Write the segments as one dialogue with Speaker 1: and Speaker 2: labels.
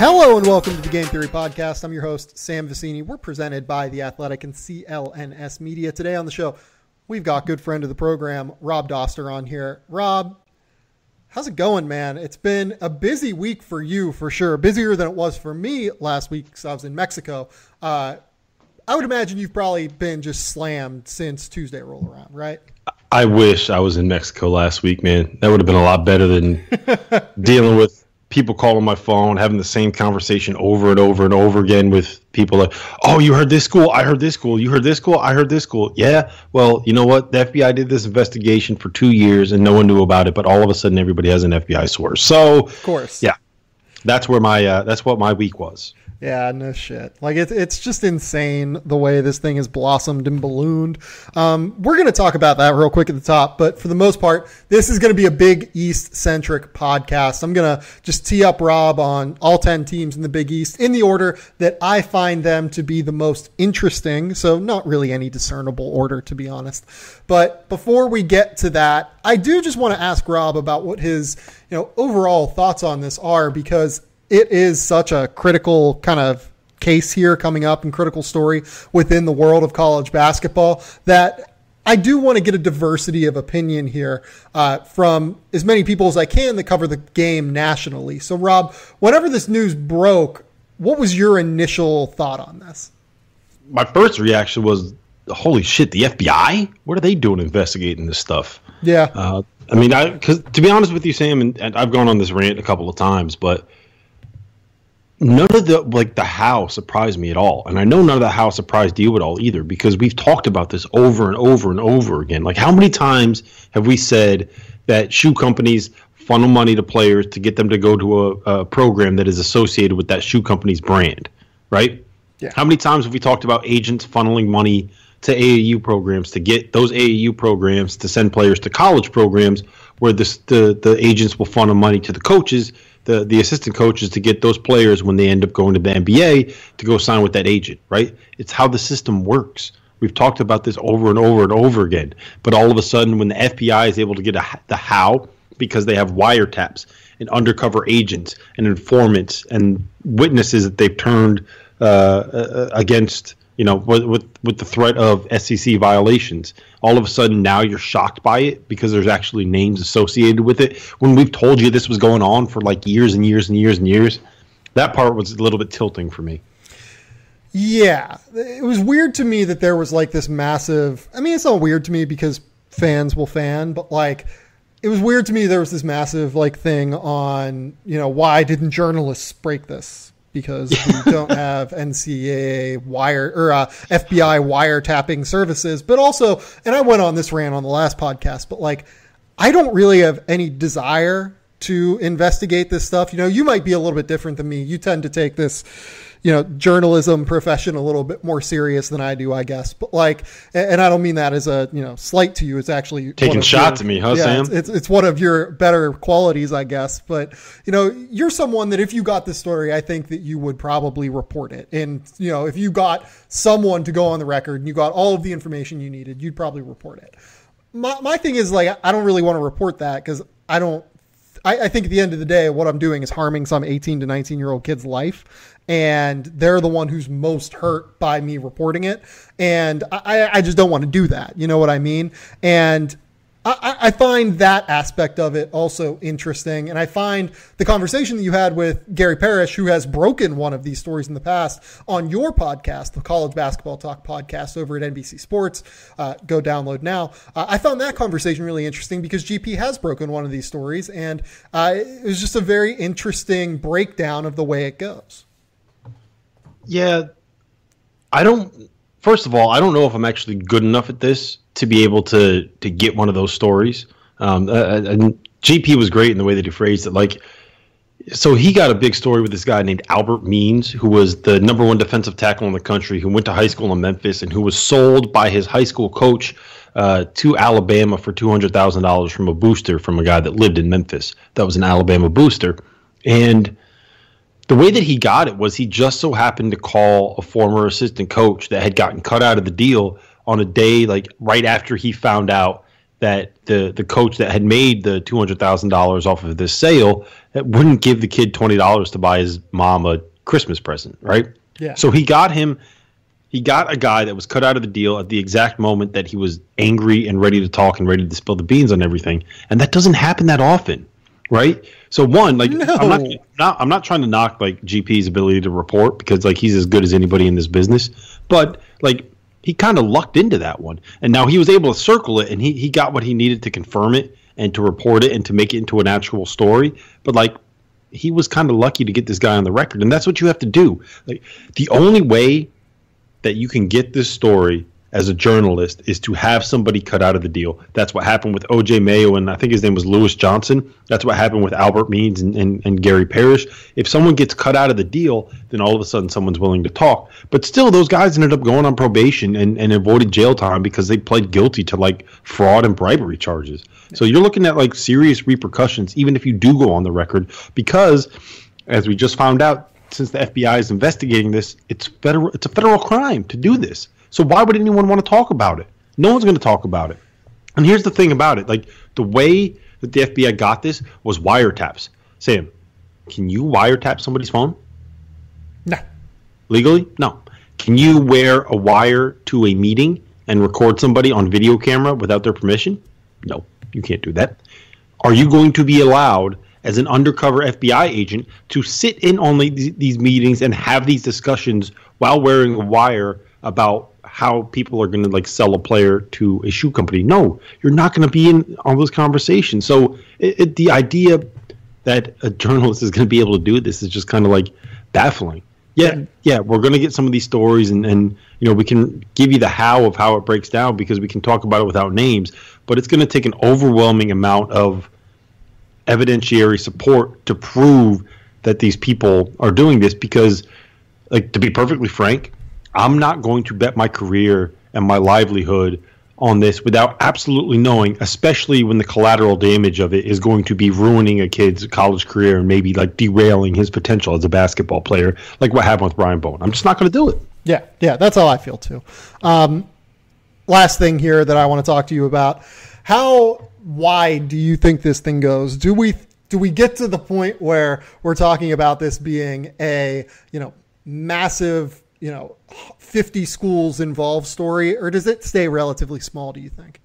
Speaker 1: Hello and welcome to the Game Theory Podcast. I'm your host, Sam Vicini. We're presented by The Athletic and CLNS Media. Today on the show, we've got good friend of the program, Rob Dauster, on here. Rob, how's it going, man? It's been a busy week for you, for sure. Busier than it was for me last week because I was in Mexico. I would imagine you've probably been just slammed since Tuesday rolled around, right?
Speaker 2: I wish I was in Mexico last week, man. That would have been a lot better than dealing with people calling my phone, having the same conversation over and over and over again with people like, oh, you heard this school, I heard this school, you heard this school, I heard this school. Yeah, well, you know what? The FBI did this investigation for 2 years and no one knew about it, but all of a sudden everybody has an FBI source. So, of course, yeah, that's where that's what my week was.
Speaker 1: Yeah, no shit. Like it's just insane the way this thing has blossomed and ballooned. We're going to talk about that real quick at the top, but for the most part, this is going to be a Big East centric podcast. I'm going to just tee up Rob on all 10 teams in the Big East in the order that I find them to be the most interesting. So not really any discernible order, to be honest. But before we get to that, I do just want to ask Rob about what his, overall thoughts on this are, because it is such a critical kind of case here coming up and critical story within the world of college basketball that I do want to get a diversity of opinion here from as many people as I can that cover the game nationally. So, Rob, whenever this news broke, what was your initial thought on this?
Speaker 2: My first reaction was, holy shit, the FBI? What are they doing investigating this stuff?
Speaker 1: Yeah.
Speaker 2: Because to be honest with you, Sam, and I've gone on this rant a couple of times, but none of the how surprised me at all. And I know none of the how surprised you at all either, because we've talked about this over and over and over again. Like, how many times have we said that shoe companies funnel money to players to get them to go to a program that is associated with that shoe company's brand, right?
Speaker 1: Yeah.
Speaker 2: How many times have we talked about agents funneling money to AAU programs to get those AAU programs to send players to college programs where the agents will funnel money to the coaches, the assistant coaches, to get those players when they end up going to the NBA to go sign with that agent, right? It's how the system works. We've talked about this over and over and over again. But all of a sudden, when the FBI is able to get the how, because they have wiretaps and undercover agents and informants and witnesses that they've turned against, with the threat of SEC violations, all of a sudden now you're shocked by it because there's actually names associated with it. When we've told you this was going on for like years and years and years and years, that part was a little bit tilting for me.
Speaker 1: Yeah, it was weird to me that there was like this massive, it's not weird to me because fans will fan, but like, it was weird to me there was this massive like thing on, why didn't journalists break this? Because we don't have NCAA FBI wiretapping services, but also, and I went on this rant on the last podcast, but like, I don't really have any desire to investigate this stuff. You might be a little bit different than me. You tend to take this, journalism profession a little bit more serious than I do, I guess. But like, and I don't mean that as a, slight to you. It's actually
Speaker 2: taking shots at me, huh, Sam?
Speaker 1: It's one of your better qualities, I guess. But, you're someone that if you got this story, I think that you would probably report it. And, if you got someone to go on the record and you got all of the information you needed, you'd probably report it. My thing is like, I don't really want to report that because I think at the end of the day, what I'm doing is harming some 18 to 19-year-old kid's life. And they're the one who's most hurt by me reporting it. And I just don't want to do that. You know what I mean? And I find that aspect of it also interesting. And I find the conversation that you had with Gary Parrish, who has broken one of these stories in the past on your podcast, the College Basketball Talk podcast over at NBC Sports. Go download now. I found that conversation really interesting because GP has broken one of these stories. And it was just a very interesting breakdown of the way it goes.
Speaker 2: Yeah, first of all, I don't know if I'm actually good enough at this to be able to get one of those stories. And GP was great in the way that he phrased it. Like, so he got a big story with this guy named Albert Means, who was the number one defensive tackle in the country, who went to high school in Memphis and who was sold by his high school coach to Alabama for $200,000 from a booster from a guy that lived in Memphis. That was an Alabama booster. And the way that he got it was he just so happened to call a former assistant coach that had gotten cut out of the deal on a day like right after he found out that the coach that had made the $200,000 off of this sale wouldn't give the kid $20 to buy his mom a Christmas present, right?
Speaker 1: Yeah.
Speaker 2: So he got a guy that was cut out of the deal at the exact moment that he was angry and ready to talk and ready to spill the beans on everything. And that doesn't happen that often, right? So one, like, no. I'm not trying to knock like GP's ability to report, because like he's as good as anybody in this business, but like he kind of lucked into that one. And now he was able to circle it, and he got what he needed to confirm it and to report it and to make it into an actual story. But like, he was kind of lucky to get this guy on the record. And that's what you have to do. Like, the only way that you can get this story as a journalist is to have somebody cut out of the deal. That's what happened with O.J. Mayo, and I think his name was Lewis Johnson. That's what happened with Albert Means and Gary Parrish. If someone gets cut out of the deal, then all of a sudden someone's willing to talk. But still, those guys ended up going on probation and avoided jail time because they pled guilty to like fraud and bribery charges. So you're looking at like serious repercussions, even if you do go on the record, because as we just found out, since the FBI is investigating this, it's a federal crime to do this. So why would anyone want to talk about it? No one's going to talk about it. And here's the thing about it. Like, the way that the FBI got this was wiretaps. Sam, can you wiretap somebody's phone?
Speaker 1: No.
Speaker 2: Legally? No. Can you wear a wire to a meeting and record somebody on video camera without their permission? No, you can't do that. Are you going to be allowed as an undercover FBI agent to sit in on these meetings and have these discussions while wearing a wire about how people are going to like sell a player to a shoe company? No, you're not going to be in all those conversations. So the idea that a journalist is going to be able to do this is just kind of like baffling. Yeah, we're going to get some of these stories and you know, we can give you the how it breaks down, because we can talk about it without names, but it's going to take an overwhelming amount of evidentiary support to prove that these people are doing this. Because, like, to be perfectly frank, I'm not going to bet my career and my livelihood on this without absolutely knowing, especially when the collateral damage of it is going to be ruining a kid's college career and maybe like derailing his potential as a basketball player, like what happened with Brian Bowen. I'm just not going to do it.
Speaker 1: Yeah, that's how I feel too. Last thing here that I want to talk to you about: how wide do you think this thing goes? Do we get to the point where we're talking about this being a, you know, massive, you know, 50 schools involved story, or does it stay relatively small, do you think?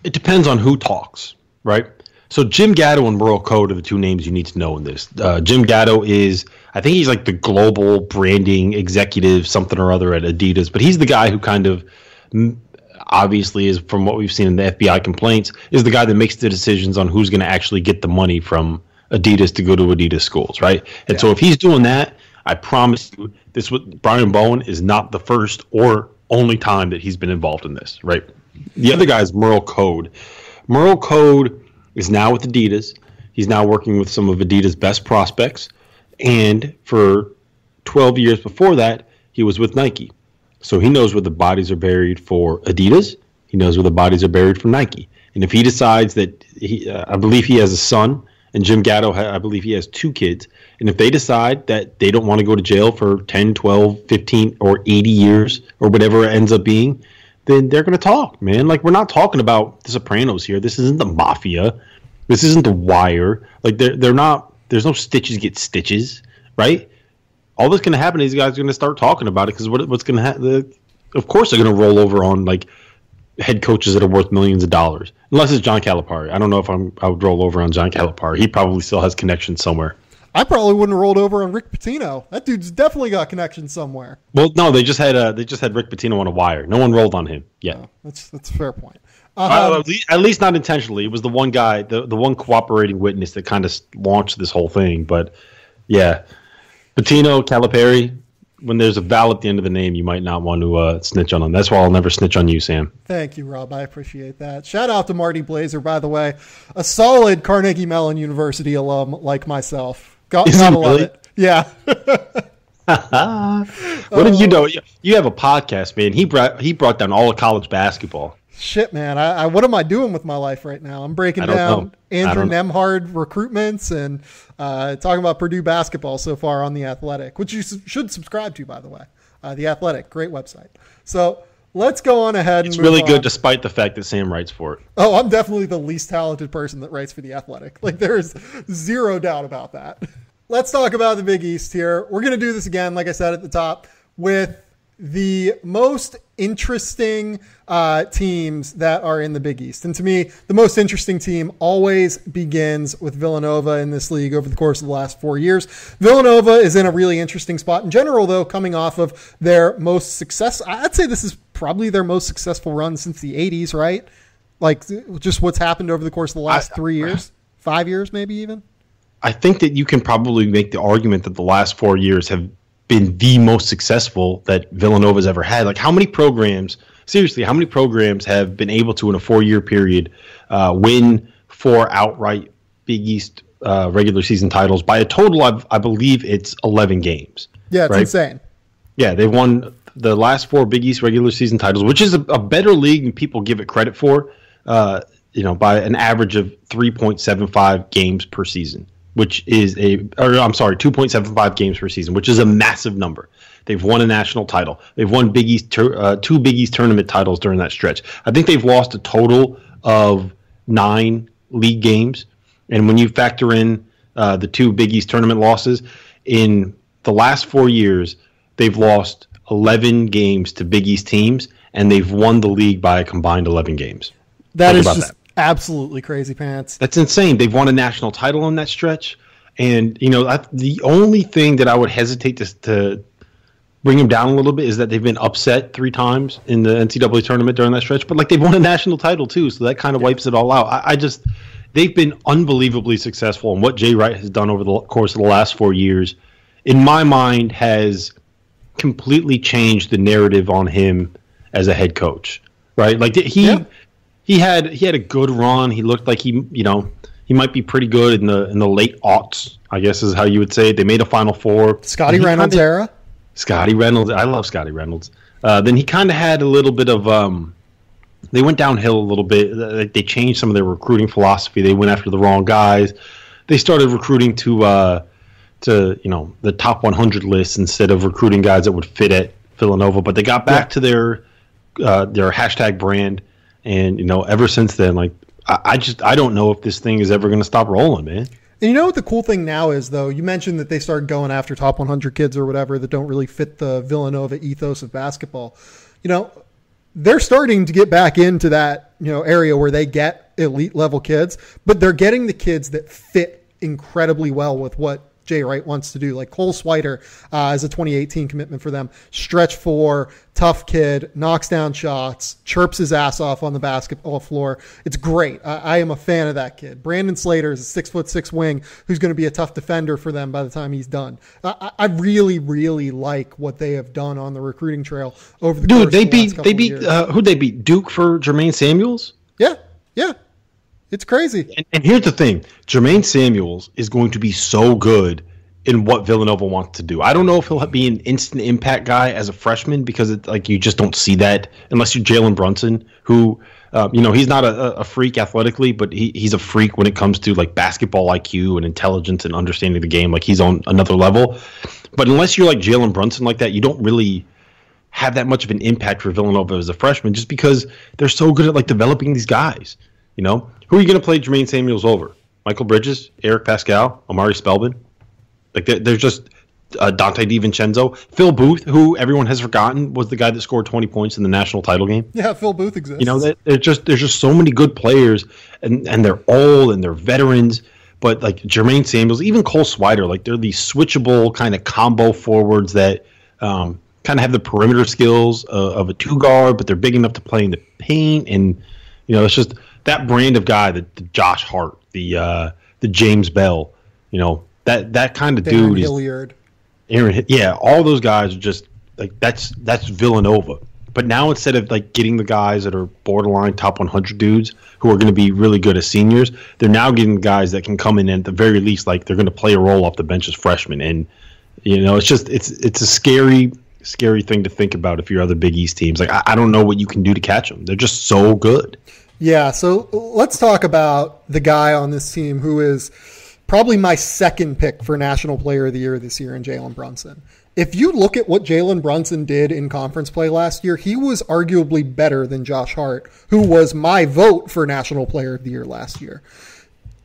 Speaker 2: It depends on who talks, right? So Jim Gatto and Merle Code are the two names you need to know in this. Jim Gatto is, I think he's like the global branding executive, something or other at Adidas, but he's the guy who kind of, obviously, is, from what we've seen in the FBI complaints, is the guy that makes the decisions on who's going to actually get the money from Adidas to go to Adidas schools, right? And so if he's doing that, I promise you, this with Brian Bowen is not the first or only time that he's been involved in this, right? The other guy is Merle Code. Merle Code is now with Adidas. He's now working with some of Adidas' best prospects. And for 12 years before that, he was with Nike. So he knows where the bodies are buried for Adidas. He knows where the bodies are buried for Nike. And if he decides that I believe he has a son, and Jim Gatto, I believe he has 2 kids. And if they decide that they don't want to go to jail for 10, 12, 15, or 80 years, or whatever it ends up being, then they're going to talk, man. Like, we're not talking about The Sopranos here. This isn't the Mafia. This isn't The Wire. Like, they're not, there's no stitches get stitches, right? All that's going to happen is these guys are going to start talking about it, because what's going to happen, of course they're going to roll over on, like, head coaches that are worth millions of dollars. Unless it's John Calipari. I don't know if I would roll over on John Calipari. He probably still has connections somewhere.
Speaker 1: I probably wouldn't have rolled over on Rick Pitino. That dude's definitely got connections somewhere.
Speaker 2: Well, no, they just had Rick Pitino on a wire. No one rolled on him. Yeah,
Speaker 1: that's a fair point.
Speaker 2: At least not intentionally. It was the one guy, the one cooperating witness that kind of launched this whole thing. But yeah, Pitino, Calipari. When there's a vowel at the end of the name, you might not want to snitch on them. That's why I'll never snitch on you, Sam.
Speaker 1: Thank you, Rob. I appreciate that. Shout out to Marty Blazer, by the way. A solid Carnegie Mellon University alum like myself. Gotta love it. Yeah.
Speaker 2: What did you know? You have a podcast, man. He brought down all of college basketball.
Speaker 1: Shit, man. I what am I doing with my life right now? I'm breaking down Andrew Nemhard recruitments and talking about Purdue basketball so far on The Athletic, which you should subscribe to, by the way. The Athletic, great website. So let's go on ahead.
Speaker 2: It's
Speaker 1: and
Speaker 2: really
Speaker 1: move
Speaker 2: good
Speaker 1: on.
Speaker 2: despite the fact that Sam writes for it.
Speaker 1: Oh, I'm definitely the least talented person that writes for The Athletic. Like, there's zero doubt about that. Let's talk about the Big East here. We're going to do this again, like I said at the top, with the most interesting teams that are in the Big East. And to me, the most interesting team always begins with Villanova in this league over the course of the last 4 years. Villanova is in a really interesting spot in general, though, coming off of their most success. I'd say this is probably their most successful run since the 80s, right? Like, just what's happened over the course of the last 3 years, 5 years, maybe even.
Speaker 2: I think that you can probably make the argument that the last 4 years have been the most successful that Villanova's ever had. Like, how many programs have been able to, in a 4-year period, win 4 outright Big East regular season titles by a total of, I believe it's 11 games.
Speaker 1: Yeah, it's insane.
Speaker 2: Yeah, they won the last 4 Big East regular season titles, which is a better league than people give it credit for, by an average of 3.75 games per season. Which is 2.75 games per season, which is a massive number. They've won a national title. They've won 2 Big East tournament titles during that stretch. I think they've lost a total of 9 league games. And when you factor in the 2 Big East tournament losses, in the last 4 years, they've lost 11 games to Big East teams, and they've won the league by a combined 11 games.
Speaker 1: That is just absolutely crazy pants.
Speaker 2: That's insane. They've won a national title in that stretch. And, the only thing that I would hesitate to bring them down a little bit is that they've been upset 3 times in the NCAA tournament during that stretch. But, they've won a national title, too, so that kind of wipes it all out. They've been unbelievably successful. And what Jay Wright has done over the course of the last 4 years, in my mind, has completely changed the narrative on him as a head coach, right? He had a good run. He looked like he might be pretty good in the late aughts, I guess is how you would say. They made a Final Four.
Speaker 1: Scotty Reynolds era.
Speaker 2: Scotty Reynolds. I love Scotty Reynolds. Then he kind of had a little bit of they went downhill a little bit. They changed some of their recruiting philosophy. They went after the wrong guys. They started recruiting to the top 100 lists instead of recruiting guys that would fit at Villanova. But they got back to their hashtag brand. And, ever since then, I don't know if this thing is ever going to stop rolling, man.
Speaker 1: And you know what the cool thing now is, though? You mentioned that they started going after top 100 kids or whatever that don't really fit the Villanova ethos of basketball. They're starting to get back into that, area where they get elite level kids, but they're getting the kids that fit incredibly well with what Jay Wright wants to do. Like Cole Swider is a 2018 commitment for them. Stretch 4, tough kid, knocks down shots, chirps his ass off on the basketball floor. It's great. I am a fan of that kid. Brandon Slater is a 6'6" wing who's going to be a tough defender for them by the time he's done. I really, really like what they have done on the recruiting trail over the course of the last couple of years.
Speaker 2: Who'd they beat? Duke for Jermaine Samuels?
Speaker 1: Yeah. It's crazy.
Speaker 2: And here's the thing. Jermaine Samuels is going to be so good in what Villanova wants to do. I don't know if he'll be an instant impact guy as a freshman because you just don't see that unless you're Jalen Brunson, who, he's not a freak athletically, but he's a freak when it comes to basketball IQ and intelligence and understanding the game. He's on another level. But unless you're like Jalen Brunson like that, you don't really have that much of an impact for Villanova as a freshman just because they're so good at developing these guys. Who are you going to play Jermaine Samuels over? Michael Bridges, Eric Pascal, Amari Spelman? There's just Dante DiVincenzo. Phil Booth, who everyone has forgotten, was the guy that scored 20 points in the national title game.
Speaker 1: Yeah, Phil Booth exists.
Speaker 2: There's just so many good players, and they're old and they're veterans. But Jermaine Samuels, even Cole Swider, they're these switchable kind of combo forwards that kind of have the perimeter skills of a 2-guard, but they're big enough to play in the paint. And it's just that brand of guy, the Josh Hart, the James Bell, that kind of dude
Speaker 1: Hilliard.
Speaker 2: All those guys are just that's Villanova. But now instead of getting the guys that are borderline top 100 dudes who are going to be really good as seniors, they're now getting guys that can come in and at the very least they're going to play a role off the bench as freshmen. And it's a scary thing to think about if you're other Big East teams. I don't know what you can do to catch them. They're just so good.
Speaker 1: Yeah, so let's talk about the guy on this team who is probably my second pick for National Player of the Year this year in Jalen Brunson. if you look at what Jalen Brunson did in conference play last year, he was arguably better than Josh Hart, who was my vote for National Player of the Year last year.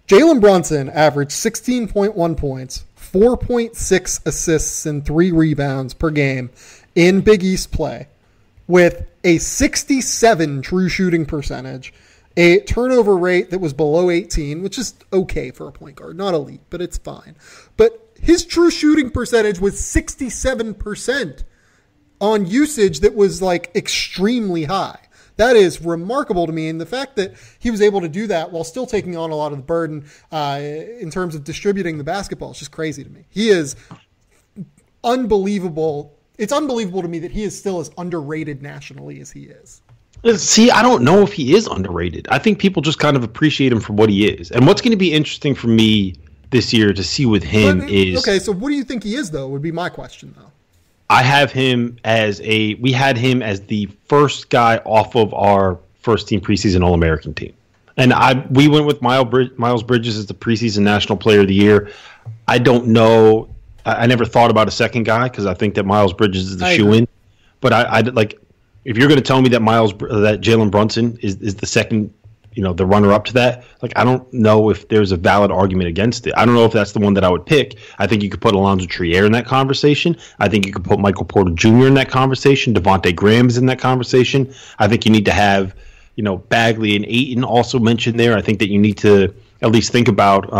Speaker 1: Jalen Brunson averaged 16.1 points, 4.6 assists, and 3 rebounds per game in Big East play, with a 67 true shooting percentage, a turnover rate that was below 18, which is okay for a point guard. Not elite, but it's fine. But his true shooting percentage was 67% on usage that was like extremely high. That is remarkable to me. And the fact that he was able to do that while still taking on a lot of the burden in terms of distributing the basketball is just crazy to me. He is unbelievable. It's unbelievable to me that he is still as underrated nationally as he is.
Speaker 2: See, I don't know if he is underrated. I think people just kind of appreciate him for what he is. And what's going to be interesting for me this year to see with him is...
Speaker 1: Okay, so what do you think he is, though, would be my question, though.
Speaker 2: I have him as we had him as the first guy off of our first team preseason All-American team. And we went with Miles Bridges as the preseason National Player of the Year. I don't know. I never thought about a second guy because I think that Miles Bridges is the shoe-in. But I like, if you're going to tell me that Jalen Brunson is the second, the runner-up to that, like, I don't know if there's a valid argument against it. I don't know if that's the one that I would pick. I think you could put Alonzo Trier in that conversation. I think you could put Michael Porter Jr. in that conversation. Devontae Graham is in that conversation. I think you need to have, Bagley and Ayton also mentioned there. I think that you need to at least think about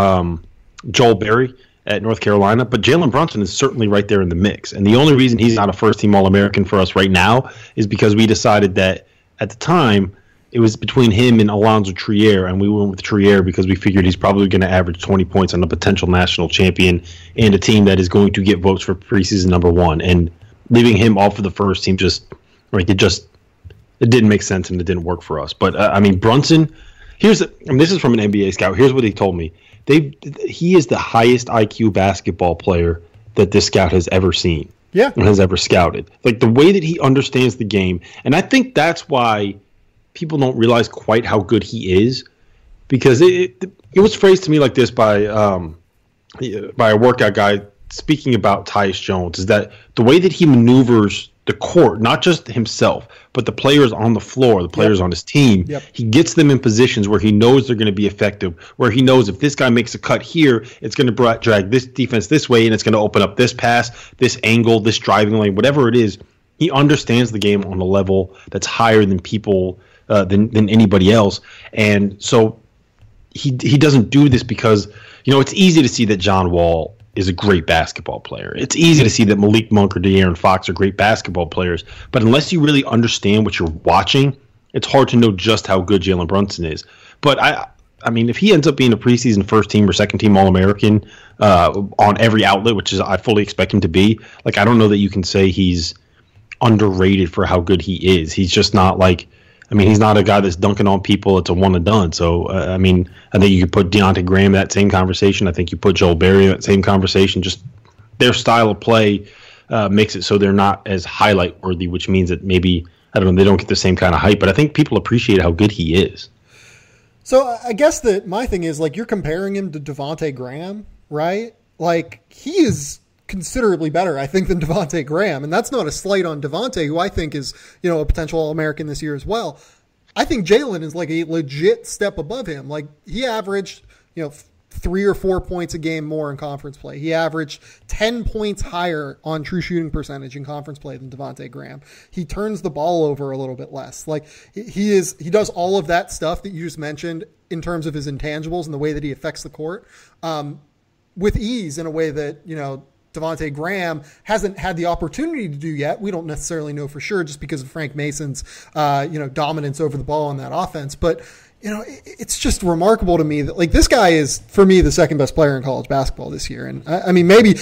Speaker 2: Joel Berry at North Carolina. But Jalen Brunson is certainly right there in the mix. And the only reason he's not a first-team All-American for us right now is because we decided that at the time it was between him and Alonzo Trier, and we went with Trier because we figured he's probably going to average 20 points on a potential national champion and a team that is going to get votes for preseason number 1. And leaving him off of the first team it didn't make sense and it didn't work for us. But Brunson, this is from an NBA scout. Here's what he told me. He is the highest IQ basketball player that this scout has ever seen.
Speaker 1: Yeah.
Speaker 2: And has ever scouted. Like the way that he understands the game. And I think that's why people don't realize quite how good he is, because it was phrased to me like this by a workout guy speaking about Tyus Jones, is that the way that he maneuvers the court, not just himself, but the players on the floor, the players on his team, he gets them in positions where he knows they're going to be effective, where he knows if this guy makes a cut here, it's going to drag this defense this way, and it's going to open up this pass, this angle, this driving lane, whatever it is. He understands the game on a level that's higher than people than anybody else. And so he doesn't do this because, it's easy to see that John Wall is a great basketball player. It's easy to see that Malik Monk or De'Aaron Fox are great basketball players. But unless you really understand what you're watching, it's hard to know just how good Jalen Brunson is. But if he ends up being a preseason first team or second team All-American on every outlet, which is I fully expect him to be, like, I don't know that you can say he's underrated for how good he is. He's just not he's not a guy that's dunking on people. It's a one and done. So, I think you could put Deonte Graham in that same conversation. I think you put Joel Berry in that same conversation. Just their style of play makes it so they're not as highlight worthy, which means that maybe, I don't know, they don't get the same kind of hype. But I think people appreciate how good he is.
Speaker 1: So I guess that my thing is, like, you're comparing him to Devontae Graham, right? Like, he is considerably better, I think, than Devontae Graham. And that's not a slight on Devontae, who I think is, a potential All-American this year as well. I think Jalen is like a legit step above him. Like, he averaged, 3 or 4 points a game more in conference play. He averaged 10 points higher on true shooting percentage in conference play than Devontae Graham. He turns the ball over a little bit less. Like, he does all of that stuff that you just mentioned in terms of his intangibles and the way that he affects the court with ease, in a way that, Devontae Graham hasn't had the opportunity to do yet. We don't necessarily know for sure just because of Frank Mason's, dominance over the ball on that offense. But, it's just remarkable to me that, like, this guy is, for me, the second best player in college basketball this year. And maybe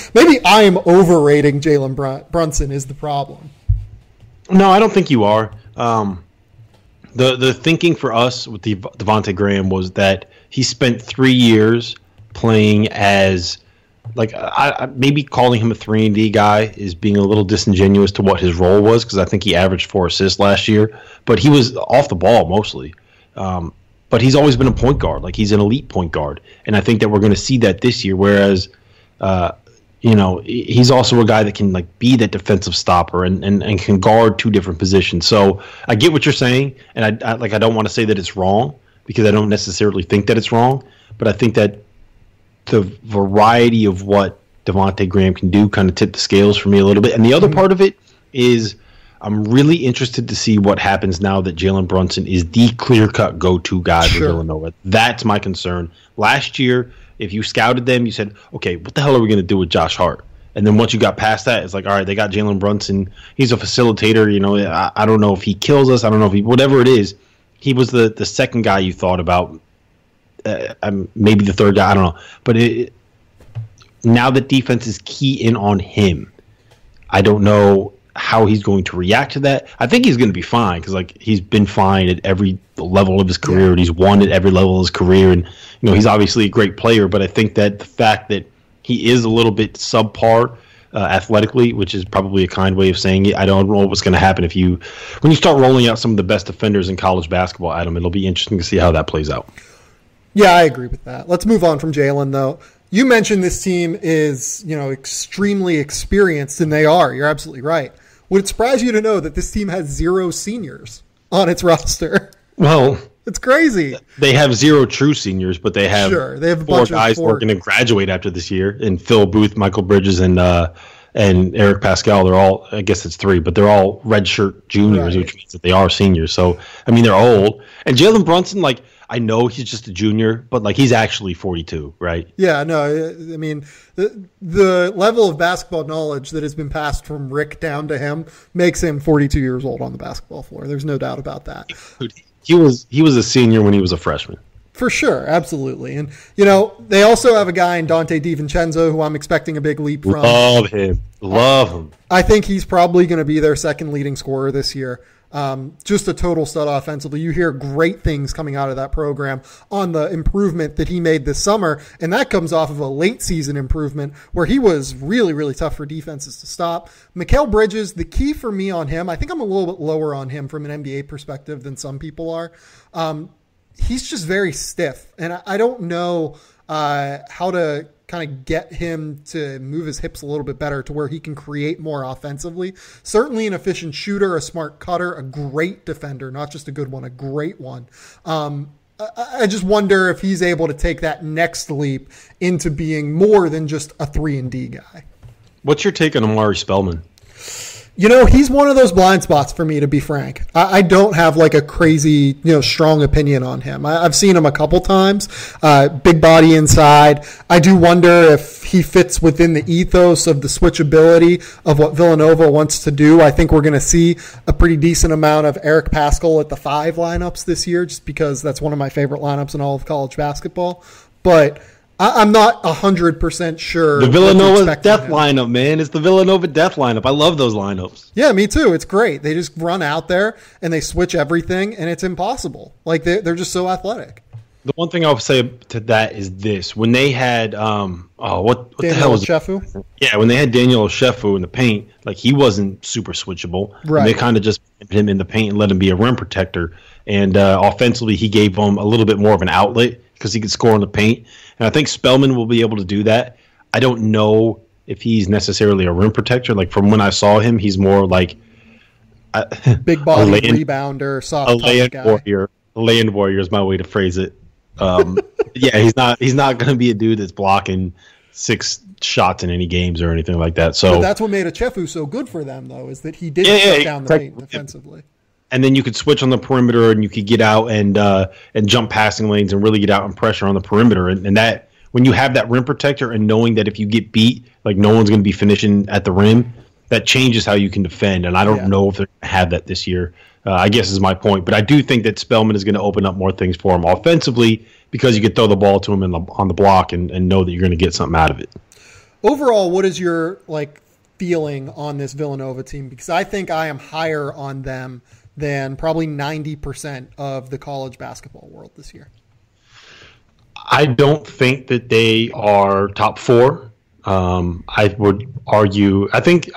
Speaker 1: I am overrating Jalen Brunson is the problem.
Speaker 2: No, I don't think you are. The thinking for us with Devontae Graham was that he spent 3 years playing as, like, I maybe calling him a 3-and-D guy is being a little disingenuous to what his role was, because I think he averaged 4 assists last year, but he was off the ball mostly. But he's always been a point guard. Like, he's an elite point guard, and I think that we're going to see that this year. Whereas he's also a guy that can like be that defensive stopper and can guard two different positions. So I get what you're saying, and I don't want to say that it's wrong because I don't necessarily think that it's wrong, but I think that the variety of what Devontae Graham can do kind of tipped the scales for me a little bit. And the other part of it is I'm really interested to see what happens now that Jalen Brunson is the clear-cut go-to guy for Villanova. That's my concern. Last year, if you scouted them, you said, okay, what the hell are we going to do with Josh Hart? And then once you got past that, it's like, all right, they got Jalen Brunson. He's a facilitator. I don't know if he kills us. I don't know if whatever it is. He was the second guy you thought about. Maybe the third guy. I don't know. But now that defense is key in on him, I don't know how he's going to react to that. I think he's going to be fine because he's been fine at every level of his career, and he's won at every level of his career, and he's obviously a great player. But I think that the fact that he is a little bit subpar athletically, which is probably a kind way of saying it, I don't know what's going to happen when you start rolling out some of the best defenders in college basketball, Adam. It'll be interesting to see how that plays out.
Speaker 1: Yeah, I agree with that. Let's move on from Jalen, though. You mentioned this team is, extremely experienced, and they are. You're absolutely right. Would it surprise you to know that this team has 0 seniors on its roster?
Speaker 2: Well,
Speaker 1: it's crazy.
Speaker 2: They have 0 true seniors, but they have,
Speaker 1: they have
Speaker 2: 4 guys who are going to graduate after this year. And Phil Booth, Michael Bridges, and Eric Pascal. They're all, I guess it's 3, but they're all redshirt juniors, which means that they are seniors. So, they're old. And Jalen Brunson, I know he's just a junior, but he's actually 42, right?
Speaker 1: Yeah, no, the level of basketball knowledge that has been passed from Rick down to him makes him 42 years old on the basketball floor. There's no doubt about that.
Speaker 2: He was a senior when he was a freshman.
Speaker 1: For sure, absolutely. And, they also have a guy in Dante DiVincenzo who I'm expecting a big leap from.
Speaker 2: Love him.
Speaker 1: I think he's probably going to be their second leading scorer this year. Just a total stud offensively. You hear great things coming out of that program on the improvement that he made this summer, and that comes off of a late season improvement where he was really, really tough for defenses to stop. Mikal Bridges, the key for me on him, I think I'm a little bit lower on him from an NBA perspective than some people are. He's just very stiff, and I don't know how to kind of get him to move his hips a little bit better to where he can create more offensively. Certainly an efficient shooter, a smart cutter, a great defender, not just a good one, a great one. I just wonder if he's able to take that next leap into being more than just a 3-and-D guy.
Speaker 2: What's your take on Amari Spellman?
Speaker 1: He's one of those blind spots for me, to be frank. I don't have a crazy, strong opinion on him. I've seen him a couple times, big body inside. I do wonder if he fits within the ethos of the switchability of what Villanova wants to do. I think we're going to see a pretty decent amount of Eric Pascal at the 5 lineups this year, just because that's one of my favorite lineups in all of college basketball. But I'm not 100% sure.
Speaker 2: The Villanova death lineup, man. It's the Villanova death lineup. I love those lineups.
Speaker 1: Yeah, me too. It's great. They just run out there and they switch everything, and it's impossible. They're just so athletic.
Speaker 2: The one thing I'll say to that is this: when they had what the hell was
Speaker 1: Shefu?
Speaker 2: Yeah, when they had Daniel Shefu in the paint, he wasn't super switchable.
Speaker 1: Right.
Speaker 2: And they kind of just put him in the paint and let him be a rim protector. And offensively, he gave them a little bit more of an outlet because he could score in the paint. And I think Spellman will be able to do that. I don't know if he's necessarily a rim protector. From when I saw him, he's more big body
Speaker 1: rebounder, soft
Speaker 2: land
Speaker 1: guy.
Speaker 2: warrior. A land warrior is my way to phrase it. Yeah, he's not going to be a dude that's blocking 6 shots in any games or anything like that. So
Speaker 1: but that's what made Achefu so good for them, though, is that he did shut down the paint defensively.
Speaker 2: And then you could switch on the perimeter, and you could get out and jump passing lanes and really get out and pressure on the perimeter. And that when you have that rim protector and knowing that if you get beat, no one's going to be finishing at the rim, that changes how you can defend. And I don't know if they're going to have that this year. I guess is my point. But I do think that Spellman is going to open up more things for him offensively because you could throw the ball to him on the block and know that you're going to get something out of it.
Speaker 1: Overall, what is your feeling on this Villanova team? Because I think I am higher on them than probably 90% of the college basketball world this year.
Speaker 2: I don't think that they are top 4. I would argue. I think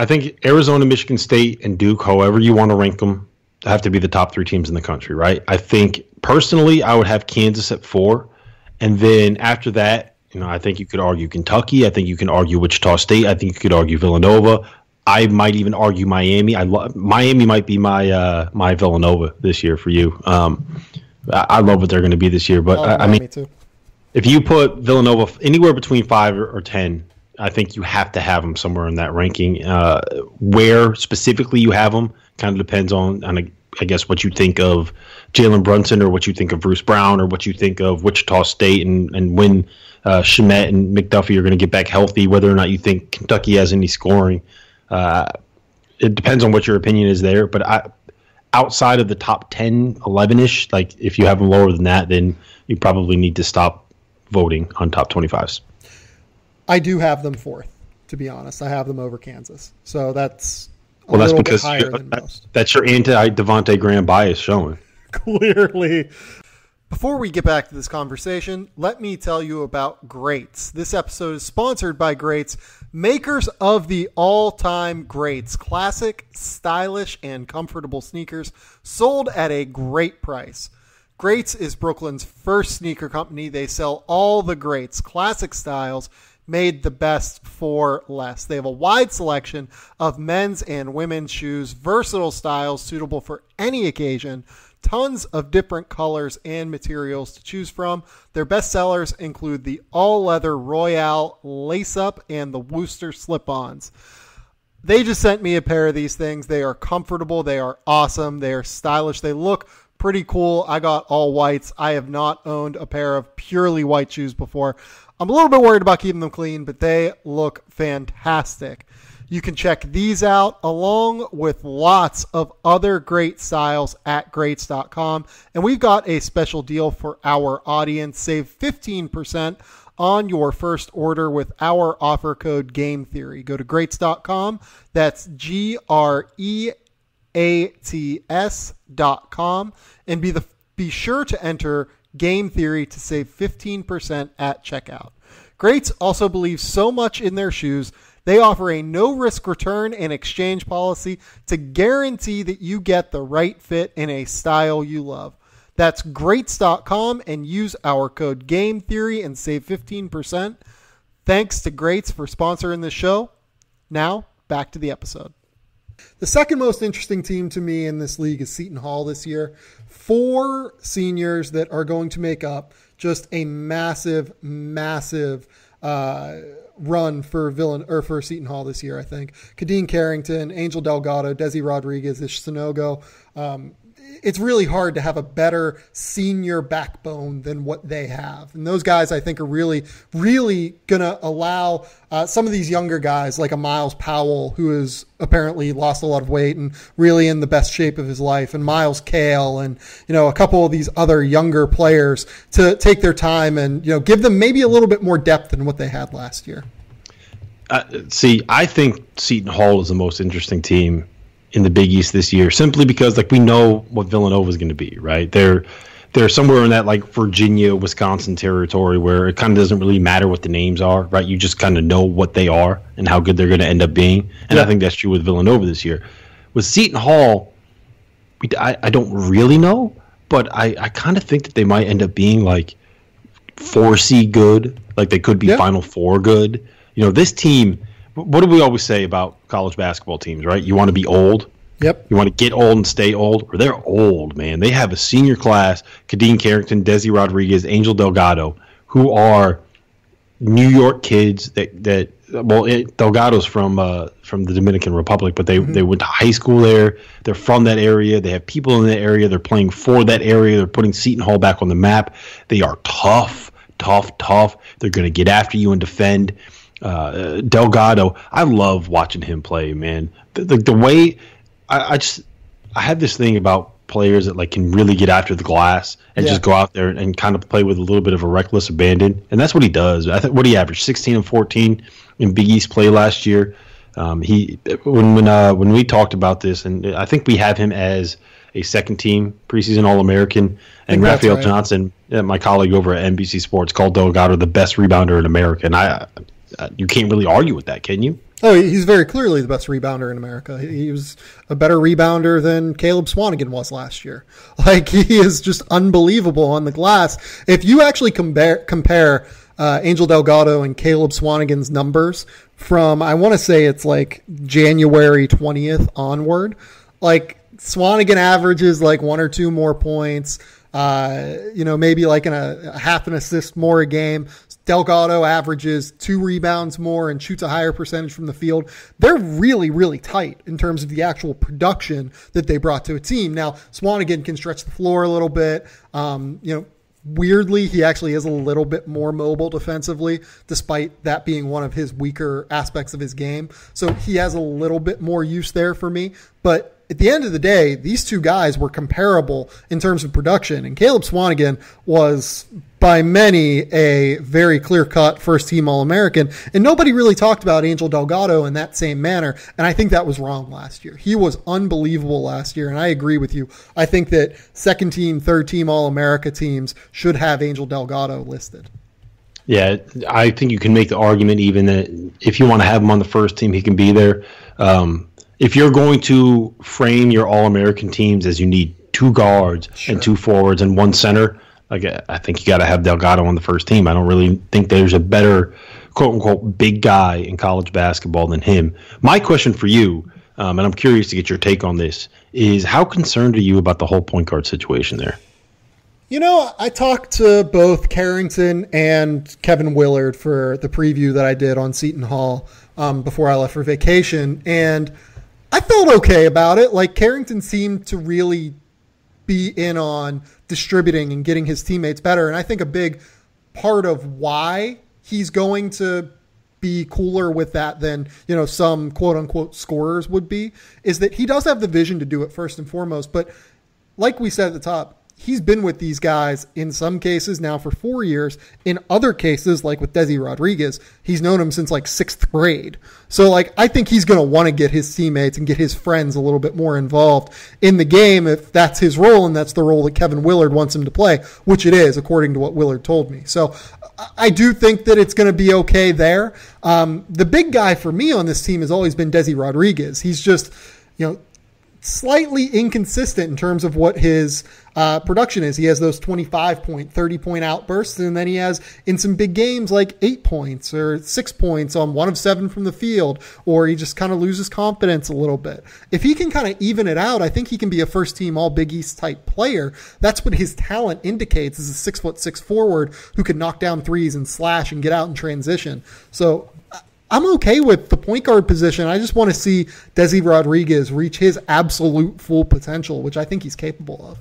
Speaker 2: Arizona, Michigan State, and Duke, however you want to rank them, have to be the top 3 teams in the country, right? I think personally, I would have Kansas at 4, and then after that, I think you could argue Kentucky. I think you can argue Wichita State. I think you could argue Villanova. I might even argue Miami. Miami might be my Villanova this year for you. I love what they're going to be this year. But I mean,
Speaker 1: too.
Speaker 2: If you put Villanova anywhere between 5 or 10, I think you have to have them somewhere in that ranking. Where specifically you have them kind of depends on I guess what you think of Jalen Brunson, or what you think of Bruce Brown, or what you think of Wichita State, and when Shamet and McDuffie are going to get back healthy, whether or not you think Kentucky has any scoring. It depends on what your opinion is there. But outside of the top 10, 11-ish, like if you have them lower than that, then you probably need to stop voting on top 25s.
Speaker 1: I do have them 4th, to be honest. I have them over Kansas. So that's
Speaker 2: that's because that's your anti-Devontae Graham bias showing.
Speaker 1: Clearly. Before we get back to this conversation, let me tell you about Greats. This episode is sponsored by Greats, makers of the all-time greats, classic, stylish, and comfortable sneakers sold at a great price. Greats is Brooklyn's first sneaker company. They sell all the greats, classic styles, made the best for less. They have a wide selection of men's and women's shoes, versatile styles suitable for any occasion, tons of different colors and materials to choose from. Their best sellers include the all-leather Royale lace-up and the Worcester slip-ons. They just sent me a pair of these things. They are comfortable. They are awesome. They are stylish. They look pretty cool. I got all whites. I have not owned a pair of purely white shoes before. I'm a little bit worried about keeping them clean, but they look fantastic. You can check these out along with lots of other great styles at greats.com. And we've got a special deal for our audience. Save 15% on your first order with our offer code GameTheory. Go to greats.com. That's GREATS.com. And be sure to enter Game Theory to save 15% at checkout. Greats also believes so much in their shoes, they offer a no-risk return and exchange policy to guarantee that you get the right fit in a style you love. That's greats.com and use our code Game Theory and save 15%. Thanks to Greats for sponsoring the show. Now, back to the episode. The second most interesting team to me in this league is Seton Hall this year. 4 seniors that are going to make up just a massive run for Seton Hall this year, I think. Kadeen Carrington, Angel Delgado, Desi Rodriguez, Ish Sanogo. It's really hard to have a better senior backbone than what they have. And those guys, I think, are really, really going to allow some of these younger guys, like a Miles Powell, who has apparently lost a lot of weight and really in the best shape of his life, and Miles Kale, and a couple of these other younger players to take their time and give them maybe a little bit more depth than what they had last year.
Speaker 2: I think Seton Hall is the most interesting team in the Big East this year, simply because we know what Villanova is going to be, right? They're somewhere in that Virginia, Wisconsin territory where it kind of doesn't really matter what the names are, right? You just kind of know what they are and how good they're going to end up being. And yeah. I think that's true with Villanova this year. With Seton Hall, I don't really know, but I kind of think that they might end up being 4C good, they could be Final Four good. This team, what do we always say about college basketball teams, right? You want to be old.
Speaker 1: Yep.
Speaker 2: You want to get old and stay old, or they're old, man. They have a senior class, Kadeen Carrington, Desi Rodriguez, Angel Delgado, who are New York kids Delgado's from the Dominican Republic, but they went to high school there. They're from that area. They have people in that area. They're playing for that area. They're putting Seton Hall back on the map. They are tough. They're going to get after you and defend. Delgado, I love watching him play, man. The way I have this thing about players that can really get after the glass and just go out there and kind of play with a little bit of a reckless abandon, and that's what he does. I think what he averaged 16 and 14 in Big East play last year. When we talked about this, and I think we have him as a second team preseason All-American, and Raphael Johnson, my colleague over at NBC Sports, called Delgado the best rebounder in America, and you can't really argue with that, can you?
Speaker 1: Oh, he's very clearly the best rebounder in America. He was a better rebounder than Caleb Swanigan was last year. He is just unbelievable on the glass. If you actually compare Angel Delgado and Caleb Swanigan's numbers from, I want to say it's like January 20th onward. Like Swanigan averages like 1 or 2 more points, maybe like a half an assist more a game. Delgado averages 2 rebounds more and shoots a higher percentage from the field. They're really, really tight in terms of the actual production that they brought to a team. Now, Swanigan can stretch the floor a little bit. Weirdly, he actually is a little bit more mobile defensively, despite that being one of his weaker aspects of his game. So he has a little bit more use there for me. But at the end of the day, these two guys were comparable in terms of production. And Caleb Swanigan was, by many, a very clear-cut first-team All-American. And nobody really talked about Angel Delgado in that same manner. And I think that was wrong last year. He was unbelievable last year, and I agree with you. I think that second-team, third-team All-America teams should have Angel Delgado listed.
Speaker 2: Yeah, I think you can make the argument even that if you want to have him on the first team, he can be there. If you're going to frame your All-American teams as you need 2 guards and 2 forwards and 1 center, like I think you got to have Delgado on the first team. I don't really think there's a better quote-unquote big guy in college basketball than him. My question for you, and I'm curious to get your take on this, is how concerned are you about the whole point guard situation there?
Speaker 1: I talked to both Carrington and Kevin Willard for the preview that I did on Seton Hall before I left for vacation, and I felt okay about it. Like, Carrington seemed to really be in on distributing and getting his teammates better. And I think a big part of why he's going to be cooler with that than, some quote unquote scorers would be, is that he does have the vision to do it first and foremost. But like we said at the top, he's been with these guys in some cases now for 4 years. In other cases, like with Desi Rodriguez, he's known him since like 6th grade. So I think he's going to want to get his teammates and get his friends a little bit more involved in the game if that's his role and that's the role that Kevin Willard wants him to play, which it is, according to what Willard told me. So I do think that it's going to be okay there. The big guy for me on this team has always been Desi Rodriguez. He's just, slightly inconsistent in terms of what his production is. He has those 25-point, 30-point outbursts, and then he has in some big games like 8 points or 6 points on 1 of 7 from the field, or he just kind of loses confidence a little bit. If he can kind of even it out, I think he can be a first-team All-Big East type player. That's what his talent indicates, is a 6'6" forward who can knock down threes and slash and get out in transition. So I'm okay with the point guard position. I just want to see Desi Rodriguez reach his absolute full potential, which I think he's capable of.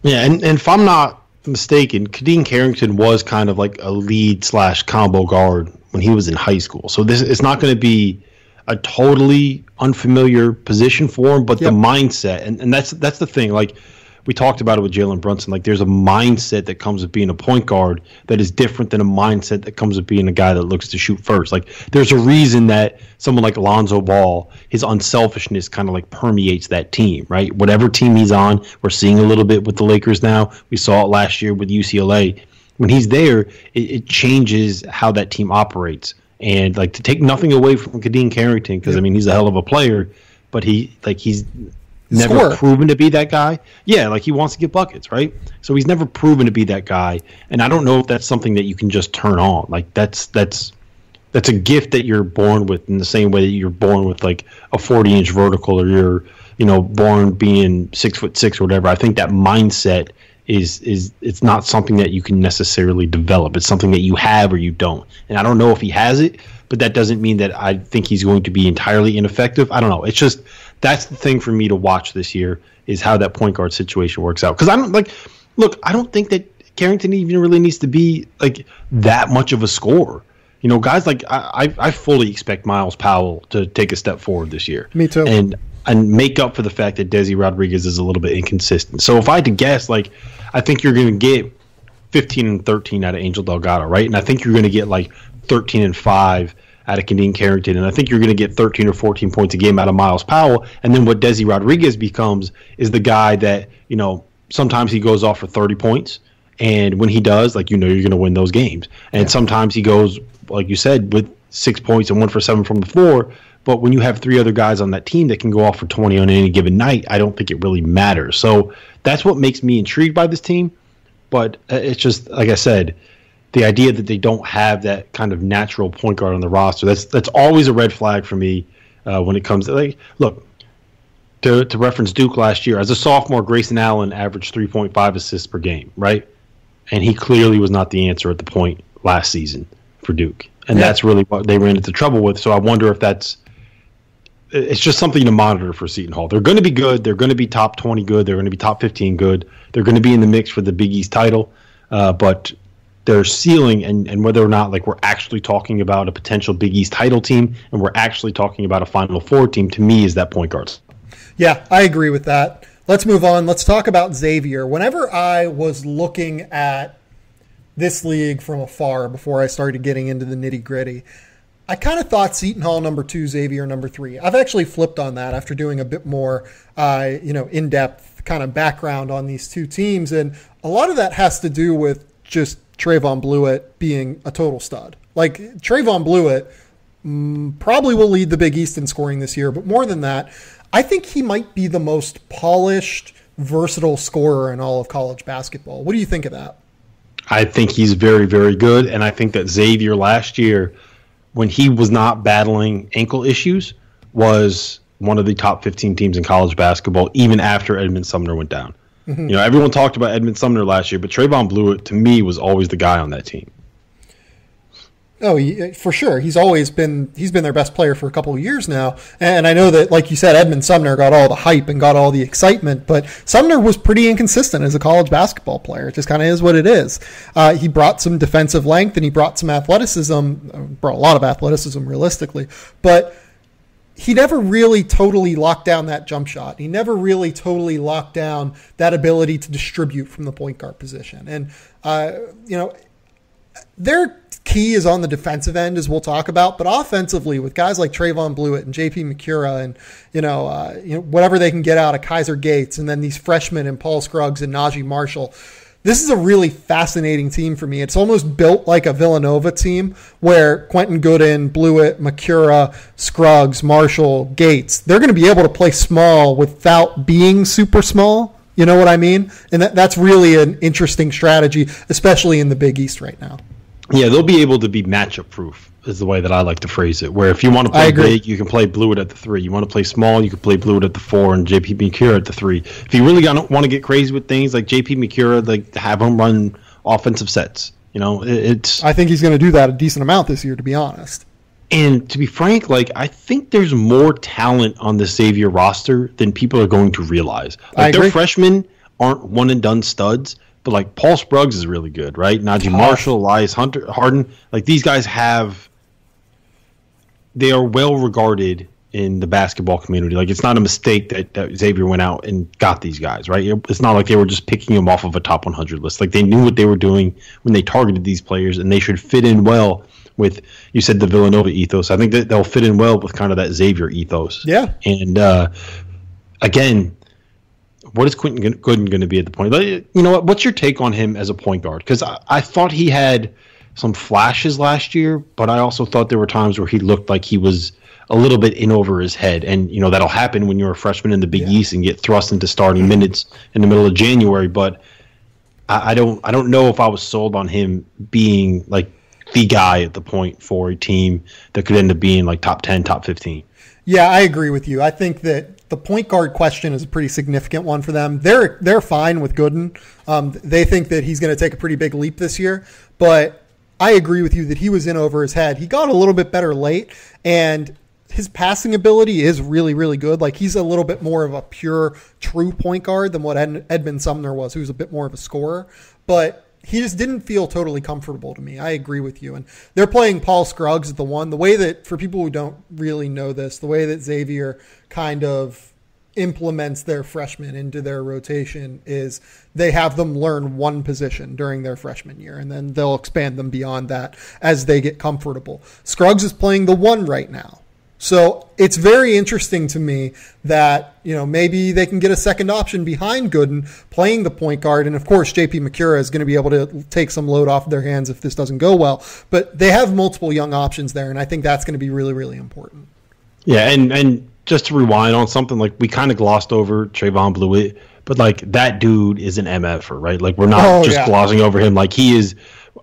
Speaker 2: Yeah, and if I'm not mistaken, Kadeem Carrington was kind of like a lead/combo guard when he was in high school. So it's not going to be a totally unfamiliar position for him, but the mindset, and that's the thing. Like, we talked about it with Jalen Brunson. Like, there's a mindset that comes with being a point guard that is different than a mindset that comes with being a guy that looks to shoot first. Like, there's a reason that someone like Lonzo Ball, his unselfishness kind of like permeates that team, right? Whatever team he's on, we're seeing a little bit with the Lakers now. We saw it last year with UCLA. When he's there, it changes how that team operates. And like, to take nothing away from Kadeem Carrington, because I mean, he's a hell of a player, but he's never proven to be that guy. Yeah, like, he wants to get buckets, right? So he's never proven to be that guy, and I don't know if that's something that you can just turn on. Like, that's a gift that you're born with, in the same way that you're born with like a 40-inch vertical, or you're born being 6'6" or whatever. I think that mindset is it's not something that you can necessarily develop. It's something that you have or you don't. And I don't know if he has it, but that doesn't mean that I think he's going to be entirely ineffective. I don't know. It's just, that's the thing for me to watch this year, is how that point guard situation works out. Because I don't think that Carrington even really needs to be like that much of a scorer. Guys like, I fully expect Miles Powell to take a step forward this year.
Speaker 1: Me too.
Speaker 2: And make up for the fact that Desi Rodriguez is a little bit inconsistent. So if I had to guess, like, I think you're going to get 15 and 13 out of Angel Delgado, right? And I think you're going to get like 13 and 5 out of Kadeem Carrington, and I think you're going to get 13 or 14 points a game out of Miles Powell. And then what Desi Rodriguez becomes is the guy that, sometimes he goes off for 30 points, and when he does, like, you're going to win those games. And sometimes he goes, like you said, with 6 points and 1 for 7 from the floor. But when you have 3 other guys on that team that can go off for 20 on any given night, I don't think it really matters. So that's what makes me intrigued by this team. But it's just, like I said, the idea that they don't have that kind of natural point guard on the roster, that's always a red flag for me when it comes to, like, look, to reference Duke last year, as a sophomore, Grayson Allen averaged 3.5 assists per game, right? And he clearly was not the answer at the point last season for Duke. And that's really what they ran into trouble with. So I wonder if it's just something to monitor for Seton Hall. They're going to be good. They're going to be top 20 good. They're going to be top 15 good. They're going to be in the mix for the Big East title. But their ceiling and whether or not, like, we're actually talking about a potential Big East title team and we're actually talking about a Final Four team, to me, is that point guards.
Speaker 1: Yeah, I agree with that. Let's move on. Let's talk about Xavier. Whenever I was looking at this league from afar before I started getting into the nitty-gritty, I kind of thought Seton Hall number 2, Xavier number 3. I've actually flipped on that after doing a bit more in-depth kind of background on these two teams, and a lot of that has to do with just Trayvon Blewett being a total stud. Like, Trayvon Blewett probably will lead the Big East in scoring this year, but more than that, I think he might be the most polished, versatile scorer in all of college basketball. What do you think of that?
Speaker 2: I think he's very, very good, and I think that Xavier last year, when he was not battling ankle issues, was one of the top 15 teams in college basketball, even after Edmond Sumner went down. Mm-hmm. You know, everyone talked about Edmond Sumner last year, but Trayvon Blewett, to me, was always the guy on that team.
Speaker 1: Oh, for sure. He's been their best player for a couple of years now. And I know that, like you said, Edmond Sumner got all the hype and got all the excitement, but Sumner was pretty inconsistent as a college basketball player. It just kind of is what it is. He brought some defensive length and he brought some athleticism, brought a lot of athleticism realistically, but he never really totally locked down that jump shot. He never really totally locked down that ability to distribute from the point guard position. And, their key is on the defensive end, as we'll talk about, but offensively with guys like Trayvon Blewett and JP McCura and, whatever they can get out of Kaiser Gates, and then these freshmen and Paul Scruggs and Najee Marshall. This is a really fascinating team for me. It's almost built like a Villanova team where Quentin Gooden, Blewett, McCura, Scruggs, Marshall, Gates, they're going to be able to play small without being super small. You know what I mean? And that's really an interesting strategy, especially in the Big East right now.
Speaker 2: Yeah, they'll be able to be matchup proof is the way that I like to phrase it, where if you want to play big, you can play Blewett at the 3. You want to play small, you can play Blewett at the 4 and JP McCura at the 3. If you really want to get crazy with things like JP McCura, like, have him run offensive sets. You know, I
Speaker 1: think he's going to do that a decent amount this year, to be honest.
Speaker 2: And to be frank, like, I think there's more talent on the Xavier roster than people are going to realize. Like, their freshmen aren't one-and-done studs, but, like, Paul Scruggs is really good, right? Najee Marshall, Elias Harden. Like, these guys they are well regarded in the basketball community. Like, it's not a mistake that Xavier went out and got these guys, right? It's not like they were just picking them off of a top 100 list. Like, they knew what they were doing when they targeted these players, and they should fit in well with, you said, the Villanova ethos. I think that they'll fit in well with kind of that Xavier ethos.
Speaker 1: Yeah.
Speaker 2: And, again, what is Quentin Gooden going to be at the point? You know what? What's your take on him as a point guard? Because I thought he had some flashes last year, but I also thought there were times where he looked like he was a little bit in over his head. And, you know, that'll happen when you're a freshman in the Big East and get thrust into starting minutes in the middle of January. But I don't know if I was sold on him being, like, the guy at the point for a team that could end up being, like, top 10, top 15.
Speaker 1: Yeah, I agree with you. I think that the point guard question is a pretty significant one for them. They're fine with Gooden. They think that he's going to take a pretty big leap this year, but I agree with you that he was in over his head. He got a little bit better late, and his passing ability is really, really good. Like, he's a little bit more of a pure, true point guard than what Edmond Sumner was, who's a bit more of a scorer. But he just didn't feel totally comfortable to me. I agree with you. And they're playing Paul Scruggs at the 1. The way that, for people who don't really know this, the way that Xavier kind of implements their freshmen into their rotation is they have them learn one position during their freshman year, and then they'll expand them beyond that as they get comfortable. Scruggs is playing the 1 right now. So it's very interesting to me that, you know, maybe they can get a second option behind Gooden playing the point guard. And of course, JP McCura is going to be able to take some load off their hands if this doesn't go well, but they have multiple young options there. And I think that's going to be really, really important.
Speaker 2: Yeah. And just to rewind on something, like, we kind of glossed over Trayvon Blewett, but, like, that dude is an MFer, right? Like, we're not glossing over him. Like, he is,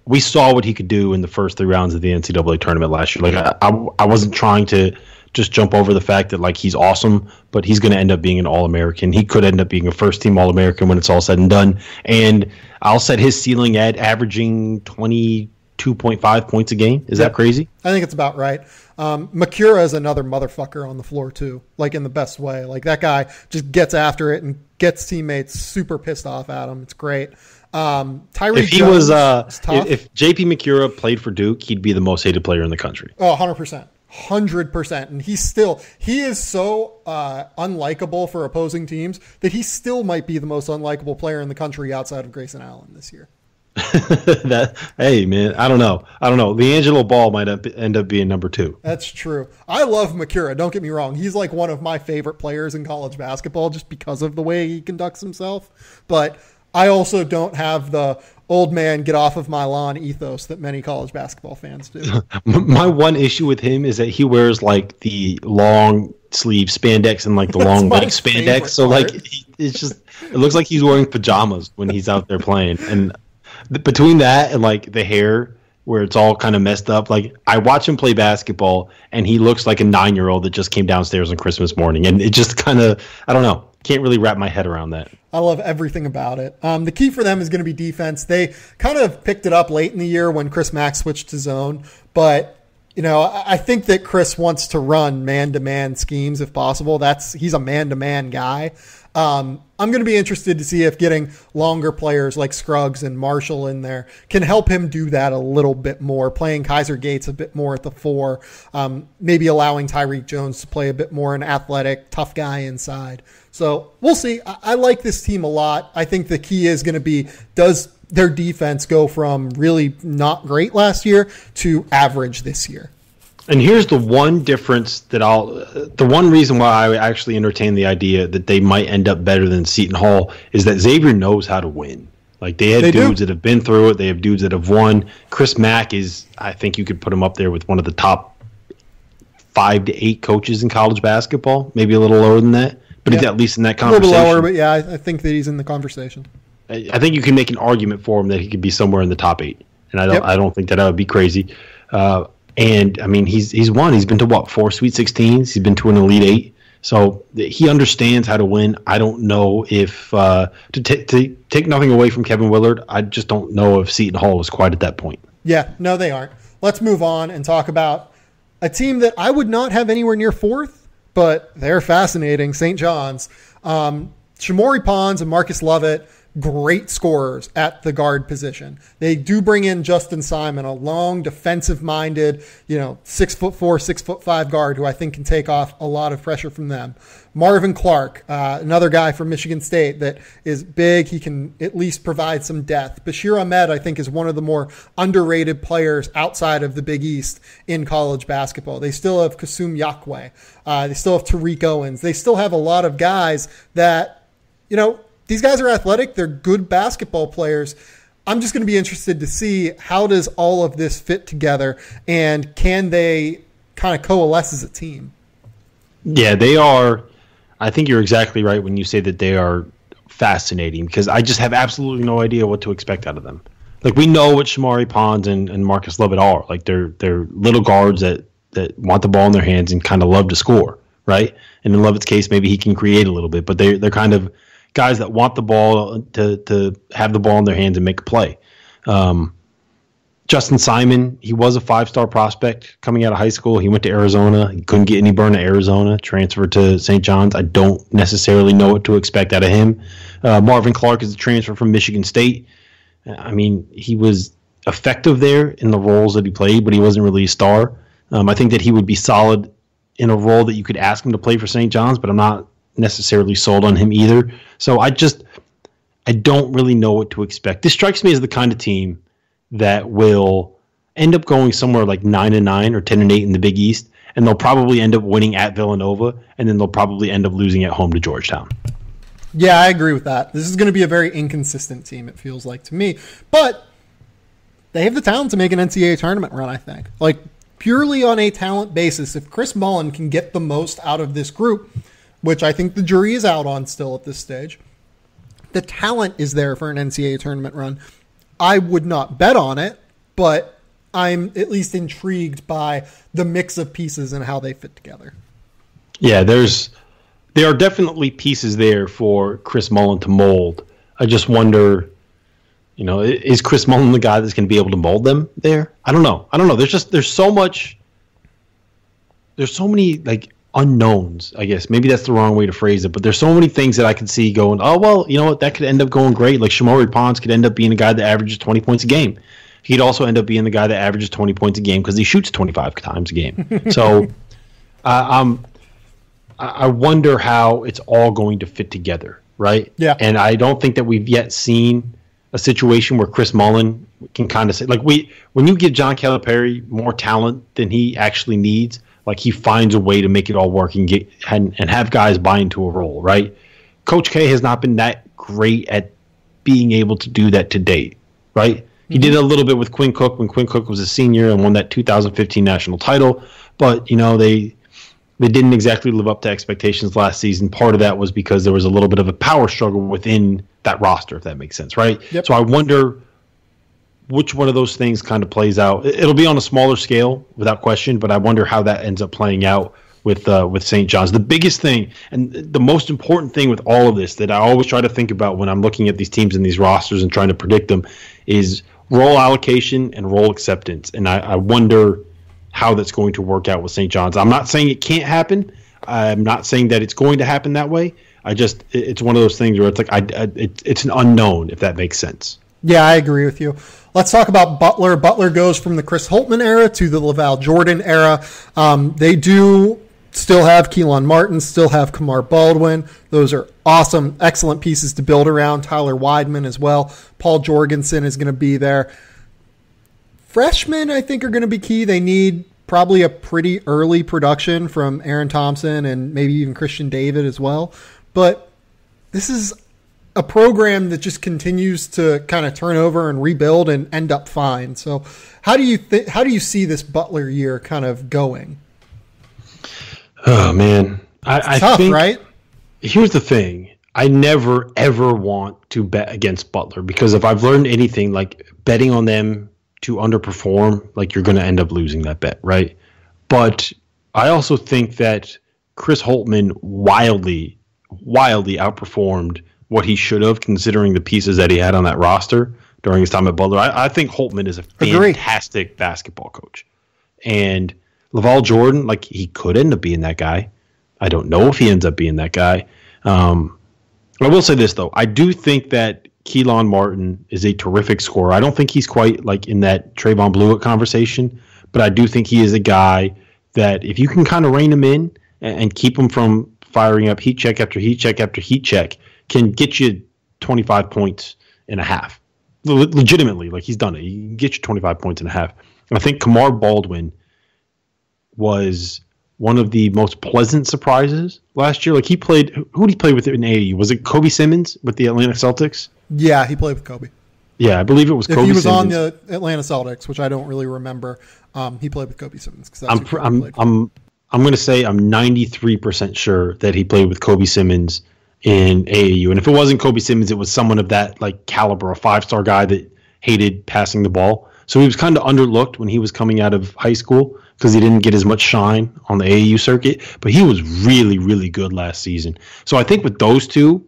Speaker 2: we saw what he could do in the first 3 rounds of the NCAA tournament last year. Like I wasn't trying to just jump over the fact that like he's awesome, but he's going to end up being an All-American. He could end up being a first-team All-American when it's all said and done. And I'll set his ceiling at averaging 22.5 points a game. Is that crazy?
Speaker 1: I think it's about right. Makura is another motherfucker on the floor too, like in the best way. Like that guy just gets after it and gets teammates super pissed off at him. It's great. Tyree Jones is tough.
Speaker 2: If JP Makura played for Duke, he'd be the most hated player in the country.
Speaker 1: Oh, 100%. 100%. And he is so unlikable for opposing teams that he still might be the most unlikable player in the country outside of Grayson Allen this year.
Speaker 2: Hey, man, I don't know. LiAngelo Ball might end up being number 2.
Speaker 1: That's true. I love Makura. Don't get me wrong. He's like one of my favorite players in college basketball just because of the way he conducts himself. But I also don't have the old man get off of my lawn ethos that many college basketball fans do.
Speaker 2: My one issue with him is that he wears like the long sleeve spandex and like the long leg spandex. So like it looks like he's wearing pajamas when he's out there playing. And between that and like the hair where it's all kind of messed up, like I watch him play basketball and he looks like a 9-year-old that just came downstairs on Christmas morning. And it just kind of, I don't know. Can't really wrap my head around that.
Speaker 1: I love everything about it. The key for them is going to be defense. They kind of picked it up late in the year when Chris Mack switched to zone. But, you know, I think that Chris wants to run man-to-man schemes if possible. He's a man-to-man guy. I'm going to be interested to see if getting longer players like Scruggs and Marshall in there can help him do that a little bit more, playing Kaiser Gates a bit more at the 4, maybe allowing Tyreek Jones to play a bit more an athletic, tough guy inside. So we'll see. I like this team a lot. I think the key is going to be, does their defense go from really not great last year to average this year?
Speaker 2: And here's the one difference the one reason why I actually entertain the idea that they might end up better than Seton Hall is that Xavier knows how to win. Like they have dudes that have been through it. They have dudes that have won. Chris Mack I think you could put him up there with one of the top 5 to 8 coaches in college basketball, maybe a little lower than that, but he's at least in that conversation.
Speaker 1: A little lower, but yeah, I think that he's in the conversation.
Speaker 2: I think you can make an argument for him that he could be somewhere in the top 8, and I don't think that would be crazy. And I mean, he's won. He's been to 4 Sweet 16s. He's been to an Elite 8. So he understands how to win. I don't know if to take nothing away from Kevin Willard. I just don't know if Seton Hall is quite at that point.
Speaker 1: Yeah, no, they aren't. Let's move on and talk about a team that I would not have anywhere near 4th, but they're fascinating. St. John's, Shamori Pons and Marcus Lovett. Great scorers at the guard position. They do bring in Justin Simon, a long defensive-minded, 6'4", 6'5" guard who I think can take off a lot of pressure from them. Marvin Clark, another guy from Michigan State that is big. He can at least provide some depth. Bashir Ahmed, I think, is one of the more underrated players outside of the Big East in college basketball. They still have Kasum Yakwe. They still have Tariq Owens. They still have a lot of guys that, these guys are athletic. They're good basketball players. I'm just going to be interested to see how does all of this fit together and can they kind of coalesce as a team?
Speaker 2: Yeah, they are. I think you're exactly right when you say that they are fascinating because I just have absolutely no idea what to expect out of them. Like we know what Shamori Pons and Marcus Lovett are. Like they're little guards that want the ball in their hands and kind of love to score, right? And in Lovett's case, maybe he can create a little bit, but they're kind of guys that want the ball to have the ball in their hands and make a play. Justin Simon, he was a 5-star prospect coming out of high school. He went to Arizona. He couldn't get any burn at Arizona, transferred to St. John's. I don't necessarily know what to expect out of him. Marvin Clark is a transfer from Michigan State. I mean, he was effective there in the roles that he played, but he wasn't really a star. I think that he would be solid in a role that you could ask him to play for St. John's, but I'm not necessarily sold on him either. So I don't really know what to expect. This strikes me as the kind of team that will end up going somewhere like 9-9 or 10-8 in the Big East, and they'll probably end up winning at Villanova, and then they'll probably end up losing at home to Georgetown.
Speaker 1: Yeah, I agree with that. This is going to be a very inconsistent team, it feels like to me. But they have the talent to make an NCAA tournament run, I think. Like, purely on a talent basis, if Chris Mullen can get the most out of this group, which I think the jury is out on still at this stage, the talent is there for an NCAA tournament run. I would not bet on it. but I'm at least intrigued by the mix of pieces and how they fit together.
Speaker 2: Yeah, there are definitely pieces there for Chris Mullin to mold. I just wonder, is Chris Mullin the guy that's going to be able to mold them there? I don't know. There's so many like unknowns, I guess. Maybe that's the wrong way to phrase it, but there's so many things that I could see going, oh, well, you know what, that could end up going great. Like Shamori Pons could end up being a guy that averages 20 points a game. He'd also end up being the guy that averages 20 points a game because he shoots 25 times a game. So I wonder how it's all going to fit together, right?
Speaker 1: Yeah.
Speaker 2: And I don't think that we've yet seen a situation where Chris Mullin can kind of say, like, when you give John Calipari more talent than he actually needs, like he finds a way to make it all work and have guys buy into a role, right? Coach K has not been that great at being able to do that to date, right? He did a little bit with Quinn Cook when Quinn Cook was a senior and won that 2015 national title, but they didn't exactly live up to expectations last season. Part of that was because there was a little bit of a power struggle within that roster, if that makes sense, right?
Speaker 1: Yep.
Speaker 2: So I wonder which one of those things kind of plays out. It'll be on a smaller scale, without question, but I wonder how that ends up playing out with St. John's. The biggest thing and the most important thing with all of this that I always try to think about when I'm looking at these teams and these rosters and trying to predict them is role allocation and role acceptance. And I wonder how that's going to work out with St. John's. I'm not saying it can't happen. I'm not saying that it's going to happen that way. It's one of those things where it's like it's an unknown, if that makes sense.
Speaker 1: Yeah, I agree with you. Let's talk about Butler. Butler goes from the Chris Holtmann era to the LaVall Jordan era. They do still have Keelan Martin, still have Kamar Baldwin. Those are awesome, excellent pieces to build around. Tyler Weidman as well. Paul Jorgensen is going to be there. Freshmen, I think, are going to be key. They need probably a pretty early production from Aaron Thompson and maybe even Christian David as well. But this is a program that just continues to kind of turn over and rebuild and end up fine. So how do you see this Butler year kind of going?
Speaker 2: Oh, man. I
Speaker 1: tough,
Speaker 2: think,
Speaker 1: right?
Speaker 2: Here's the thing. I never, ever want to bet against Butler because if I've learned anything, like betting on them to underperform, like you're going to end up losing that bet, right? But I also think that Chris Holtmann wildly outperformed what he should have, considering the pieces that he had on that roster during his time at Butler. I think Holtmann is a fantastic basketball coach. And LaVall Jordan, like, he could end up being that guy. I don't know if he ends up being that guy. I will say this, though. I do think that Keelan Martin is a terrific scorer. I don't think he's quite like in that Trayvon Blewett conversation, but I do think he is a guy that if you can kind of rein him in and keep him from firing up heat check after heat check after heat check, can get you 25 points and a half. Legitimately, like he's done it. He can get you 25 points and a half. And I think Kamar Baldwin was one of the most pleasant surprises last year. Like who did he play with in AAU? Was it Kobe Simmons with the Atlanta Celtics?
Speaker 1: Yeah, he played with Kobe.
Speaker 2: Yeah, I believe it was Kobe Simmons.
Speaker 1: If he was on the Atlanta Celtics, which I don't really remember, he played with Kobe Simmons.
Speaker 2: I'm going to say I'm 93% sure that he played with Kobe Simmons in AAU. And if it wasn't Kobe Simmons, it was someone of that like caliber, a 5-star guy that hated passing the ball. So he was kind of underlooked when he was coming out of high school because he didn't get as much shine on the AAU circuit. But he was really, really good last season. So I think with those two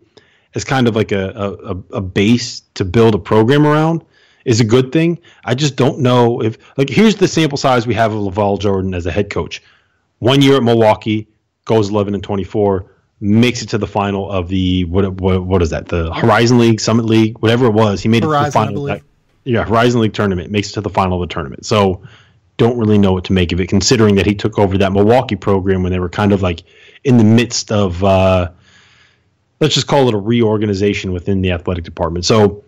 Speaker 2: as kind of like a base to build a program around is a good thing. I just don't know if – like here's the sample size we have of LaVall Jordan as a head coach. 1 year at Milwaukee, goes 11-24, makes it to the final of the what is that? The Horizon League, Summit League, whatever it was. He made it to the final. Horizon League tournament, makes it to the final of the tournament. So don't really know what to make of it, considering that he took over that Milwaukee program when they were kind of like in the midst of let's just call it a reorganization within the athletic department. So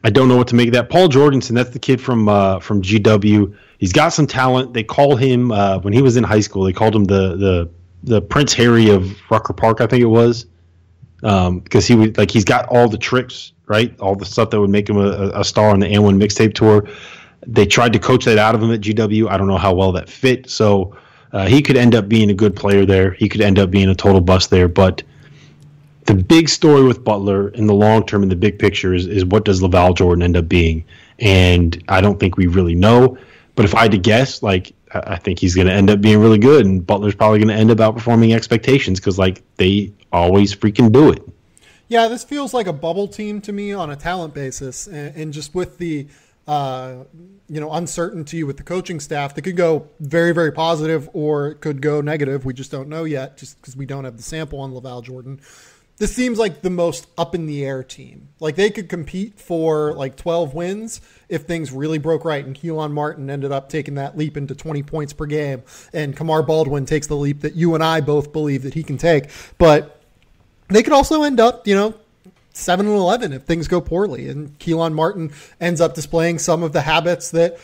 Speaker 2: I don't know what to make of that. Paul Jorgensen, that's the kid from GW. He's got some talent. They call him when he was in high school. They called him the Prince Harry of Rucker Park, I think it was, because he's got all the tricks, right? All the stuff that would make him a star on the N1 mixtape tour. They tried to coach that out of him at GW. I don't know how well that fit. So he could end up being a good player there. He could end up being a total bust there. But the big story with Butler in the long term, in the big picture, is what does LaVall Jordan end up being? and I don't think we really know. But if I had to guess, like, I think he's going to end up being really good, and Butler's probably going to end up outperforming expectations because, like, they always freaking do it.
Speaker 1: Yeah, this feels like a bubble team to me on a talent basis, and just with the uncertainty with the coaching staff, that could go very, very positive or it could go negative. We just don't know yet, just because we don't have the sample on LaVall Jordan. This seems like the most up in the air team. Like, they could compete for like 12 wins if things really broke right and Keelan Martin ended up taking that leap into 20 points per game and Kamar Baldwin takes the leap that you and I both believe that he can take. But they could also end up, 7-11 if things go poorly, and Keelan Martin ends up displaying some of the habits that,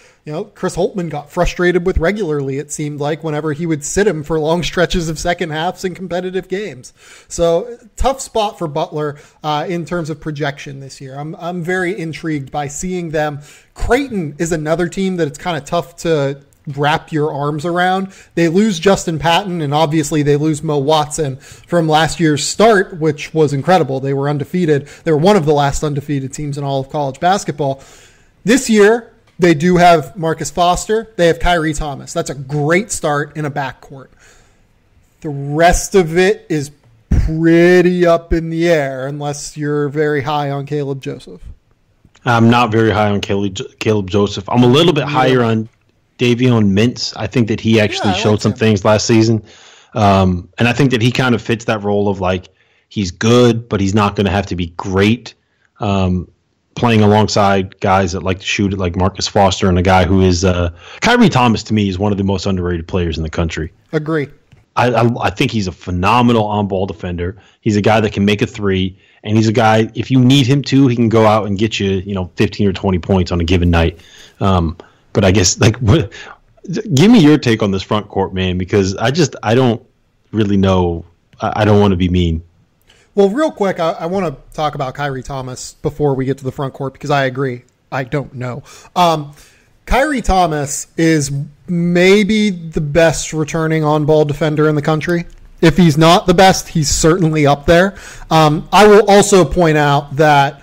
Speaker 1: Chris Holtmann got frustrated with regularly, it seemed like, whenever he would sit him for long stretches of second halves in competitive games. So tough spot for Butler in terms of projection this year. I'm very intrigued by seeing them. Creighton is another team that it's kind of tough to wrap your arms around. They lose Justin Patton, and obviously they lose Mo Watson from last year's start, which was incredible. They were undefeated. They were one of the last undefeated teams in all of college basketball. This year, they do have Marcus Foster. They have Kyrie Thomas. That's a great start in a backcourt. The rest of it is pretty up in the air unless you're very high on Caleb Joseph.
Speaker 2: I'm not very high on Caleb Joseph. I'm a little bit higher on Davion Mintz. I think that he actually showed some things last season. And I think that he kind of fits that role of, like, he's good, but he's not going to have to be great. Playing alongside guys that like to shoot it, like Marcus Foster, and a guy who is Kyrie Thomas, to me, is one of the most underrated players in the country.
Speaker 1: Agree.
Speaker 2: I think he's a phenomenal on-ball defender. He's a guy that can make a three, and he's a guy, if you need him to, he can go out and get you, 15 or 20 points on a given night. But I guess, like, give me your take on this front court, man, because I don't really know. I don't want to be mean.
Speaker 1: Well, real quick, I want to talk about Kyrie Thomas before we get to the front court, because I agree. I don't know. Kyrie Thomas is maybe the best returning on-ball defender in the country. If he's not the best, he's certainly up there. I will also point out that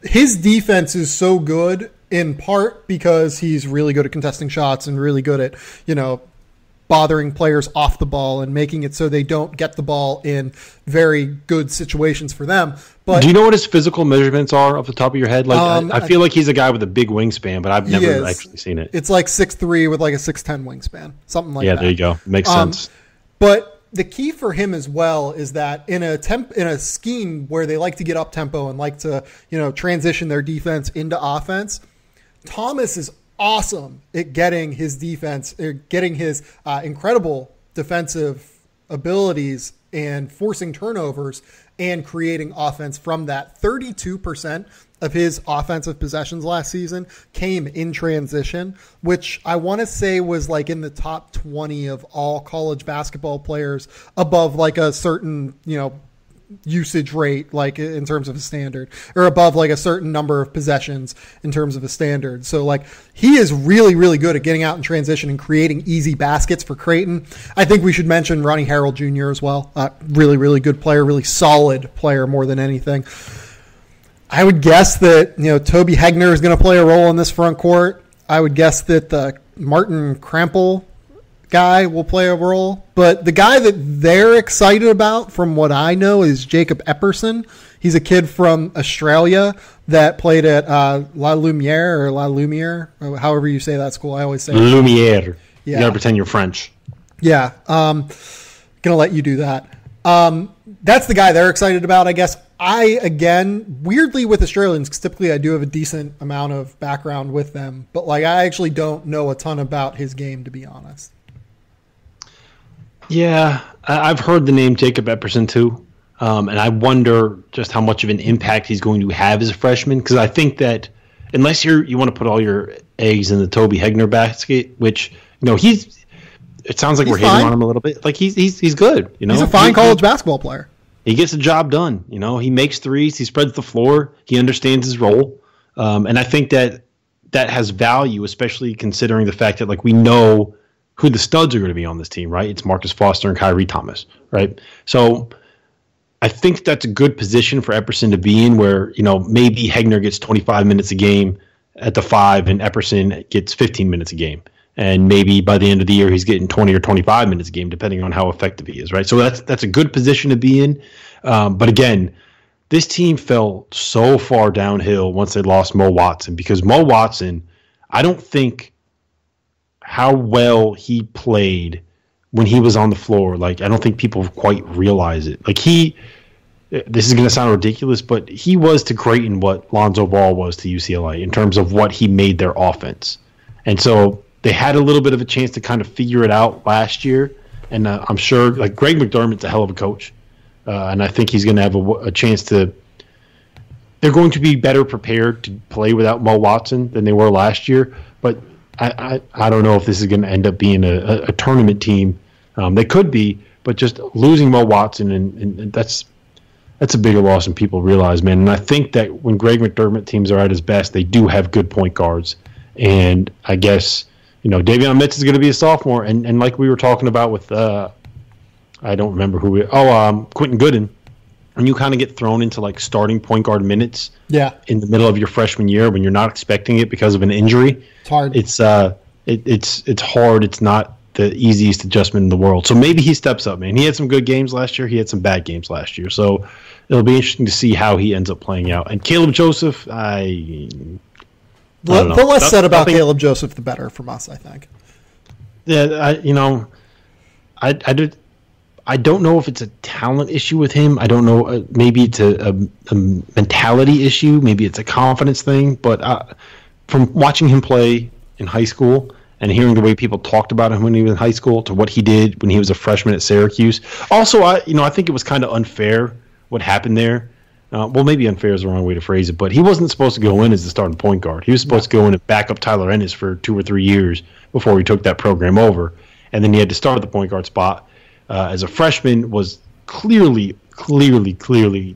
Speaker 1: his defense is so good, in part because he's really good at contesting shots and really good at, bothering players off the ball and making it so they don't get the ball in very good situations for them. But
Speaker 2: do you know what his physical measurements are off the top of your head? Like, I feel like he's a guy with a big wingspan, but I've never actually seen it.
Speaker 1: It's like 6'3" with like a 6'10" wingspan, something like that. Yeah,
Speaker 2: there you go. Makes sense.
Speaker 1: But the key for him as well is that in a scheme where they like to get up tempo and like to, transition their defense into offense, Thomas is awesome at getting his defense, getting his incredible defensive abilities and forcing turnovers and creating offense from that. 32% of his offensive possessions last season came in transition, which I want to say was like in the top 20 of all college basketball players above like a certain, usage rate, like in terms of a standard, or above like a certain number of possessions in terms of a standard. So like he is really, really good at getting out in transition and creating easy baskets for Creighton. I think we should mention Ronnie Harrell Jr. as well. Really, really good player, really solid player more than anything. I would guess that, Toby Hegner is going to play a role in this front court. I would guess that the Martin Krampel guy will play a role, but the guy that they're excited about, from what I know, is Jacob Epperson. He's a kid from Australia that played at La Lumiere, or however you say that school. I always say
Speaker 2: Lumiere. Yeah. You gotta pretend you're French.
Speaker 1: Yeah, gonna let you do that. That's the guy they're excited about, I guess. Again, weirdly with Australians, because typically I do have a decent amount of background with them, but like I actually don't know a ton about his game, to be honest.
Speaker 2: Yeah, I've heard the name Jacob Epperson too, and I wonder just how much of an impact he's going to have as a freshman, because I think that unless you want to put all your eggs in the Toby Hegner basket, which it sounds like we're hating on him a little bit. Like he's good.
Speaker 1: He's a fine college basketball player.
Speaker 2: He gets the job done. He makes threes. He spreads the floor. He understands his role, and I think that has value, especially considering the fact that like we know who the studs are going to be on this team, right? It's Marcus Foster and Kyrie Thomas, right? So I think that's a good position for Epperson to be in, where maybe Hegner gets 25 minutes a game at the 5, and Epperson gets 15 minutes a game, and maybe by the end of the year he's getting 20 or 25 minutes a game, depending on how effective he is. Right, so that's a good position to be in. But again, this team fell so far downhill once they lost Mo Watson, because Mo Watson, I don't think how well he played when he was on the floor. Like, I don't think people quite realize it. Like, this is going to sound ridiculous, but he was to Creighton what Lonzo Ball was to UCLA in terms of what he made their offense. And so they had a little bit of a chance to kind of figure it out last year. And I'm sure, like, Greg McDermott's a hell of a coach. And I think he's going to have a chance to – they're going to be better prepared to play without Mo Watson than they were last year. But I don't know if this is going to end up being a tournament team. They could be, but just losing Mo Watson, and that's a bigger loss than people realize, man. And I think that when Greg McDermott teams are at his best, they do have good point guards. And I guess, Davion Mitz is going to be a sophomore. And like we were talking about with I don't remember Quentin Gooden. When you kind of get thrown into like starting point guard minutes in the middle of your freshman year when you're not expecting it because of an injury,
Speaker 1: it's hard.
Speaker 2: It's hard. It's not the easiest adjustment in the world. So maybe he steps up, man. He had some good games last year. He had some bad games last year. So it'll be interesting to see how he ends up playing out. And Caleb Joseph, I don't know.
Speaker 1: The less said about Caleb Joseph, the better from us, I think.
Speaker 2: Yeah, I don't know if it's a talent issue with him. I don't know. Maybe it's a mentality issue. Maybe it's a confidence thing. But from watching him play in high school and hearing the way people talked about him when he was in high school to what he did when he was a freshman at Syracuse. Also, I think it was kind of unfair what happened there. Well, maybe unfair is the wrong way to phrase it, but he wasn't supposed to go in as the starting point guard. He was supposed to go in and back up Tyler Ennis for 2 or 3 years before he took that program over. And then he had to start at the point guard spot. As a freshman, was clearly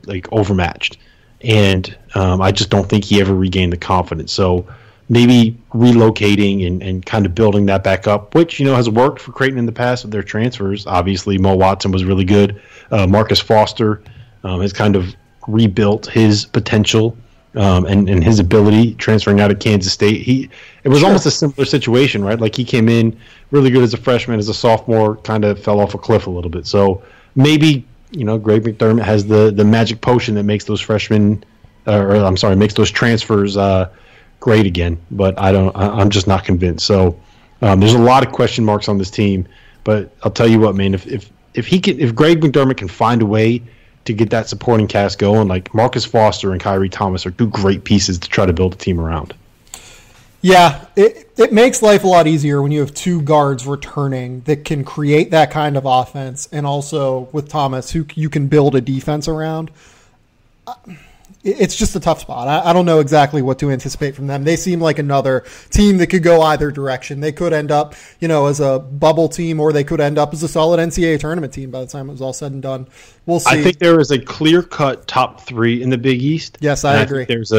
Speaker 2: like overmatched, and I just don't think he ever regained the confidence. So maybe relocating and kind of building that back up, which has worked for Creighton in the past with their transfers. Obviously, Mo Watson was really good. Marcus Foster has kind of rebuilt his potential and his ability transferring out of Kansas State. It was almost a similar situation, right? Like, he came in really good as a freshman, as a sophomore, kind of fell off a cliff a little bit. So maybe, Greg McDermott has the magic potion that makes those makes those transfers great again. But I'm just not convinced. So there's a lot of question marks on this team. But I'll tell you what, man, if Greg McDermott can find a way to get that supporting cast going, like Marcus Foster and Kyrie Thomas are 2 great pieces to try to build a team around.
Speaker 1: Yeah, it makes life a lot easier when you have 2 guards returning that can create that kind of offense, and also with Thomas, who you can build a defense around. It's just a tough spot. I don't know exactly what to anticipate from them. They seem like another team that could go either direction. They could end up, as a bubble team, or they could end up as a solid NCAA tournament team by the time it was all said and done. We'll see.
Speaker 2: I think there is a clear-cut top 3 in the Big East.
Speaker 1: Yes, I agree.
Speaker 2: There's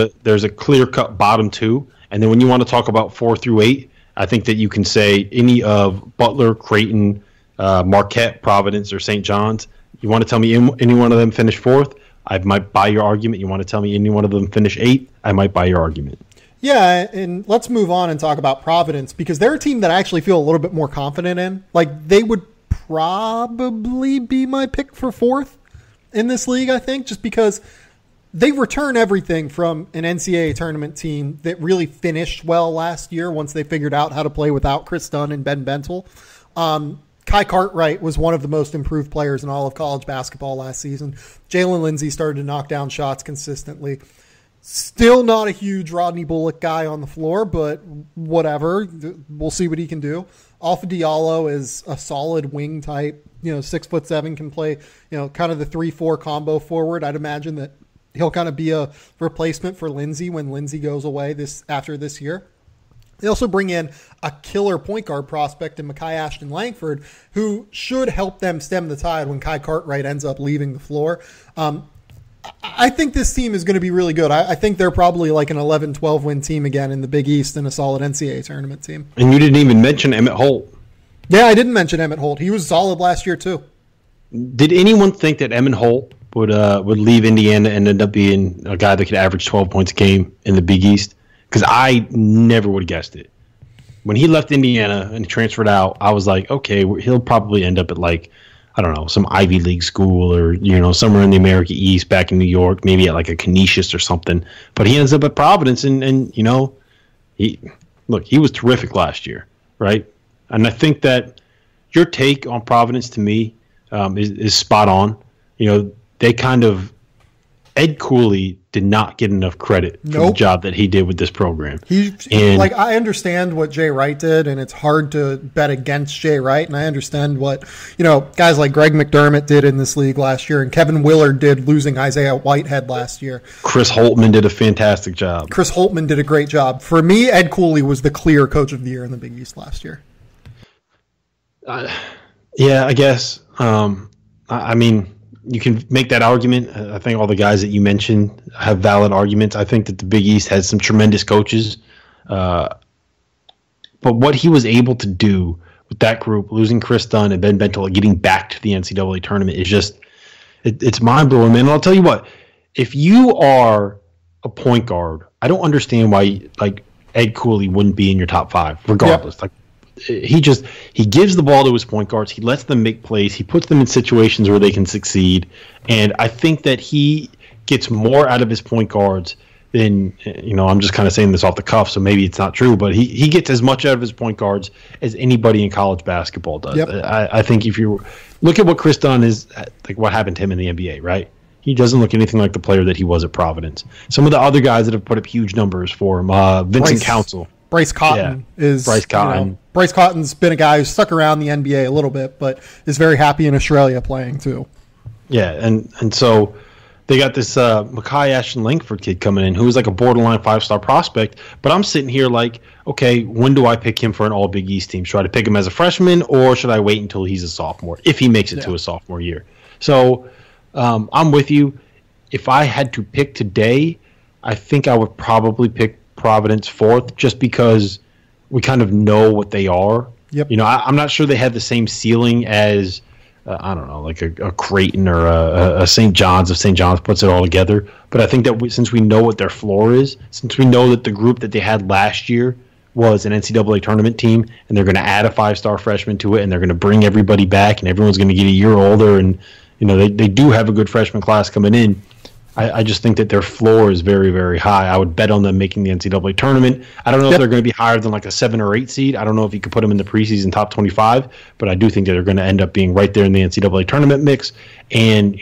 Speaker 2: a clear-cut bottom 2. And then when you want to talk about 4 through 8, I think that you can say any of Butler, Creighton, Marquette, Providence, or St. John's. You want to tell me any one of them finished 4th? I might buy your argument. You want to tell me any one of them finish 8th? I might buy your argument.
Speaker 1: Yeah, and let's move on and talk about Providence, because they're a team that I actually feel a little bit more confident in. Like, they would probably be my pick for 4th in this league, I think, just because they return everything from an NCAA tournament team that really finished well last year once they figured out how to play without Chris Dunn and Ben Bentel. Kai Cartwright was one of the most improved players in all of college basketball last season. Jalen Lindsey started to knock down shots consistently. Still not a huge Rodney Bullock guy on the floor, but whatever. We'll see what he can do. Alpha Diallo is a solid wing type. 6'7", can play, kind of the 3-4 combo forward. I'd imagine that he'll kind of be a replacement for Lindsey when Lindsey goes away after this year. They also bring in a killer point guard prospect in Mekhi Ashton Langford, who should help them stem the tide when Kai Cartwright ends up leaving the floor. I think this team is going to be really good. I think they're probably like an 11-12 win team again in the Big East and a solid NCAA tournament team.
Speaker 2: And you didn't even mention Emmett Holt.
Speaker 1: Yeah, I didn't mention Emmett Holt. He was solid last year too.
Speaker 2: Did anyone think that Emmett Holt would leave Indiana and end up being a guy that could average 12 points a game in the Big East? Because I never would have guessed it. When he left Indiana and he transferred out, I was like, okay, he'll probably end up at like, I don't know, some Ivy League school or, somewhere in the America East back in New York, maybe at like a Canisius or something. But he ends up at Providence and he was terrific last year, right? And I think that your take on Providence to me is spot on. They kind of Ed Cooley did not get enough credit for the job that he did with this program.
Speaker 1: I understand what Jay Wright did, and it's hard to bet against Jay Wright, and I understand what guys like Greg McDermott did in this league last year, and Kevin Willard did losing Isaiah Whitehead last year.
Speaker 2: Chris Holtman did a fantastic job.
Speaker 1: Chris Holtman did a great job. For me, Ed Cooley was the clear coach of the year in the Big East last year.
Speaker 2: Yeah, I guess. I mean, you can make that argument. I think all the guys that you mentioned have valid arguments. I think that the Big East has some tremendous coaches. But what he was able to do with that group, losing Chris Dunn and Ben Bentel, getting back to the NCAA tournament, is just it's mind-blowing, man. And I'll tell you what, if you are a point guard, I don't understand why Ed Cooley wouldn't be in your top five, regardless. Yep. He gives the ball to his point guards. He lets them make plays. He puts them in situations where they can succeed. And I think that he gets more out of his point guards than, I'm just kind of saying this off the cuff, so maybe it's not true, but he gets as much out of his point guards as anybody in college basketball does. Yep. I think if you look at what Chris Dunn is, like what happened to him in the NBA, right? He doesn't look anything like the player that he was at Providence. Some of the other guys that have put up huge numbers for him, Vincent Council.
Speaker 1: Bryce Cotton is Bryce Cotton. Bryce Cotton's been a guy who's stuck around the NBA a little bit, but is very happy in Australia playing too. Yeah,
Speaker 2: and so they got this Mekhi Ashton Langford kid coming in who was like a borderline 5-star prospect, but I'm sitting here like, okay, when do I pick him for an all Big East team? Should I pick him as a freshman or should I wait until he's a sophomore, if he makes it to a sophomore year? So I'm with you. If I had to pick today, I think I would probably pick Providence fourth, just because we kind of know what they are.
Speaker 1: Yep.
Speaker 2: I'm not sure they have the same ceiling as I don't know, like a Creighton or a St. John's, if St. John's puts it all together. But I think that since we know what their floor is, since we know that the group that they had last year was an NCAA tournament team, and they're going to add a 5-star freshman to it, and they're going to bring everybody back, and everyone's going to get a year older, and they do have a good freshman class coming in. I just think that their floor is very, very high. I would bet on them making the NCAA tournament. I don't know if they're going to be higher than like a 7 or 8 seed. I don't know if you could put them in the preseason top 25, but I do think that they're going to end up being right there in the NCAA tournament mix and,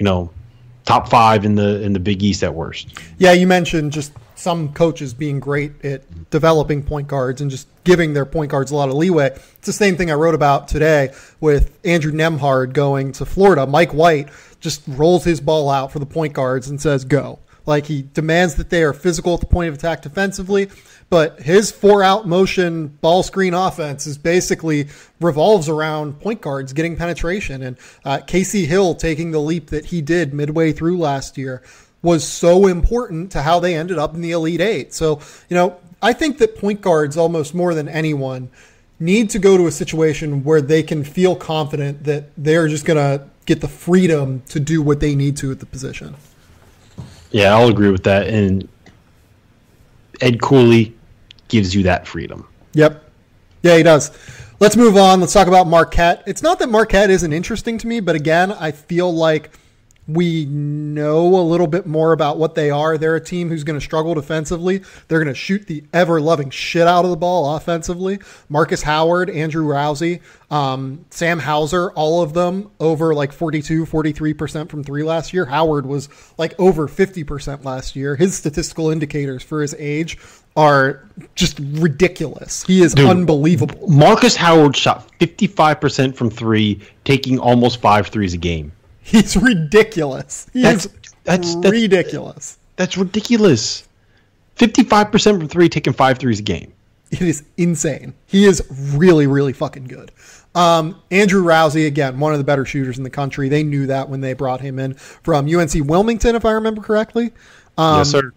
Speaker 2: top 5 in the Big East at worst.
Speaker 1: Yeah, you mentioned just some coaches being great at developing point guards and just giving their point guards a lot of leeway. It's the same thing I wrote about today with Andrew Nembhard going to Florida. Mike White just rolls his ball out for the point guards and says, go. Like, he demands that they are physical at the point of attack defensively, but his 4-out motion ball screen offense is basically revolves around point guards getting penetration. And Casey Hill taking the leap that he did midway through last year was so important to how they ended up in the Elite Eight. So, I think that point guards, almost more than anyone, need to go to a situation where they can feel confident that they're just going to get the freedom to do what they need to at the position.
Speaker 2: Yeah, I'll agree with that. And Ed Cooley gives you that freedom.
Speaker 1: Yep. Yeah, he does. Let's move on. Let's talk about Marquette. It's not that Marquette isn't interesting to me, but again, I feel like we know a little bit more about what they are. They're a team who's going to struggle defensively. They're going to shoot the ever-loving shit out of the ball offensively. Marcus Howard, Andrew Rousey, Sam Hauser, all of them over like 42, 43% from three last year. Howard was like over 50% last year. His statistical indicators for his age are just ridiculous. He is unbelievable.
Speaker 2: Marcus Howard shot 55% from three, taking almost 5 threes a game.
Speaker 1: He's ridiculous. That's ridiculous.
Speaker 2: That's ridiculous. 55% from three, taking 5 threes a game.
Speaker 1: It is insane. He is really, really fucking good. Andrew Rousey, again, one of the better shooters in the country. They knew that when they brought him in from UNC Wilmington, if I remember correctly.
Speaker 2: Yes, sir.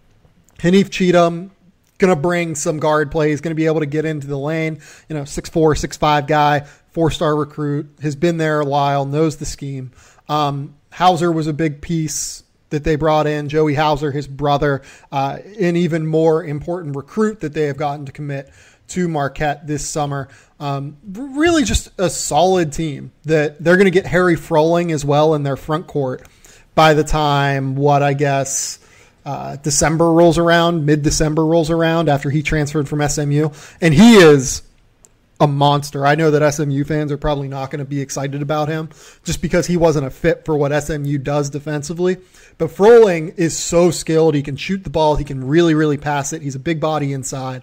Speaker 1: Hanif Cheatham, going to bring some guard play. He's going to be able to get into the lane. 6'4", 6'5" guy, 4-star recruit, has been there a while, knows the scheme. Hauser was a big piece that they brought in, Joey Hauser, his brother, an even more important recruit that they have gotten to commit to Marquette this summer. Really just a solid team that they're going to get Harry Froling as well in their front court by the time, December rolls around, mid-December rolls around after he transferred from SMU. And he is a monster. I know that SMU fans are probably not going to be excited about him just because he wasn't a fit for what SMU does defensively. But Froling is so skilled. He can shoot the ball. He can really, really pass it. He's a big body inside.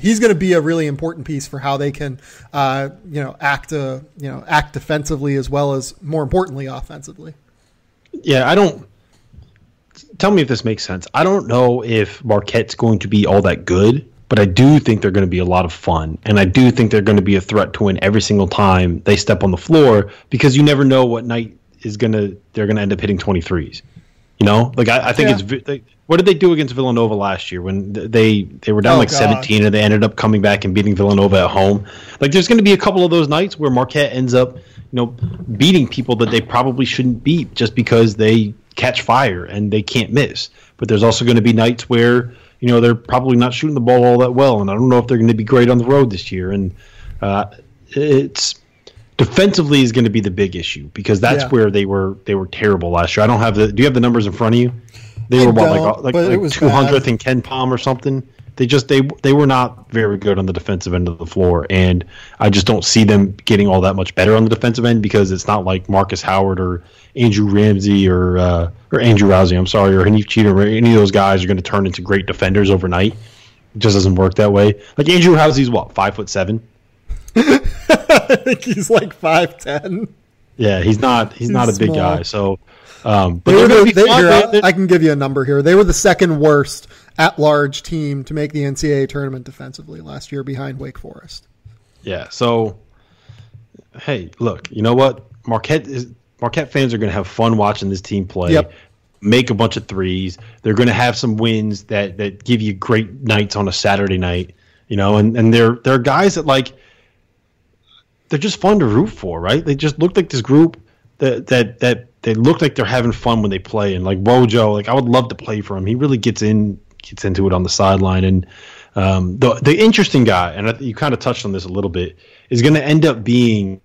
Speaker 1: He's going to be a really important piece for how they can, act defensively as well as, more importantly, offensively.
Speaker 2: Yeah, tell me if this makes sense. I don't know if Marquette's going to be all that good, but I do think they're going to be a lot of fun, and I do think they're going to be a threat to win every single time they step on the floor because you never know what night they're going to end up hitting 23s. I think what did they do against Villanova last year when they were down 17 and they ended up coming back and beating Villanova at home? There's going to be a couple of those nights where Marquette ends up, beating people that they probably shouldn't beat just because they catch fire and they can't miss. But there's also going to be nights where, they're probably not shooting the ball all that well, and I don't know if they're going to be great on the road this year. And it's defensively is going to be the big issue because that's where they were terrible last year. Do you have the numbers in front of you? They were like 200th in Ken Palm or something. They were not very good on the defensive end of the floor, and I just don't see them getting all that much better on the defensive end because it's not like Marcus Howard or Andrew Ramsey or Andrew Rousey, or Hanif Cheatham or any of those guys are going to turn into great defenders overnight. It just doesn't work that way. Andrew Rousey's 5'7".
Speaker 1: I think he's 5'10".
Speaker 2: Yeah, he's not a big guy. So,
Speaker 1: I can give you a number here. They were the second worst at-large team to make the NCAA tournament defensively last year behind Wake Forest.
Speaker 2: Yeah. So, hey, look, you know what? Marquette fans are going to have fun watching this team play.
Speaker 1: Yep.
Speaker 2: Make a bunch of threes. They're going to have some wins that give you great nights on a Saturday night. And they're guys that they're just fun to root for, right? They just look like this group that they look like they're having fun when they play. And Wojo, I would love to play for him. He really gets into it on the sideline. And the interesting guy, and you kind of touched on this a little bit, is going to end up being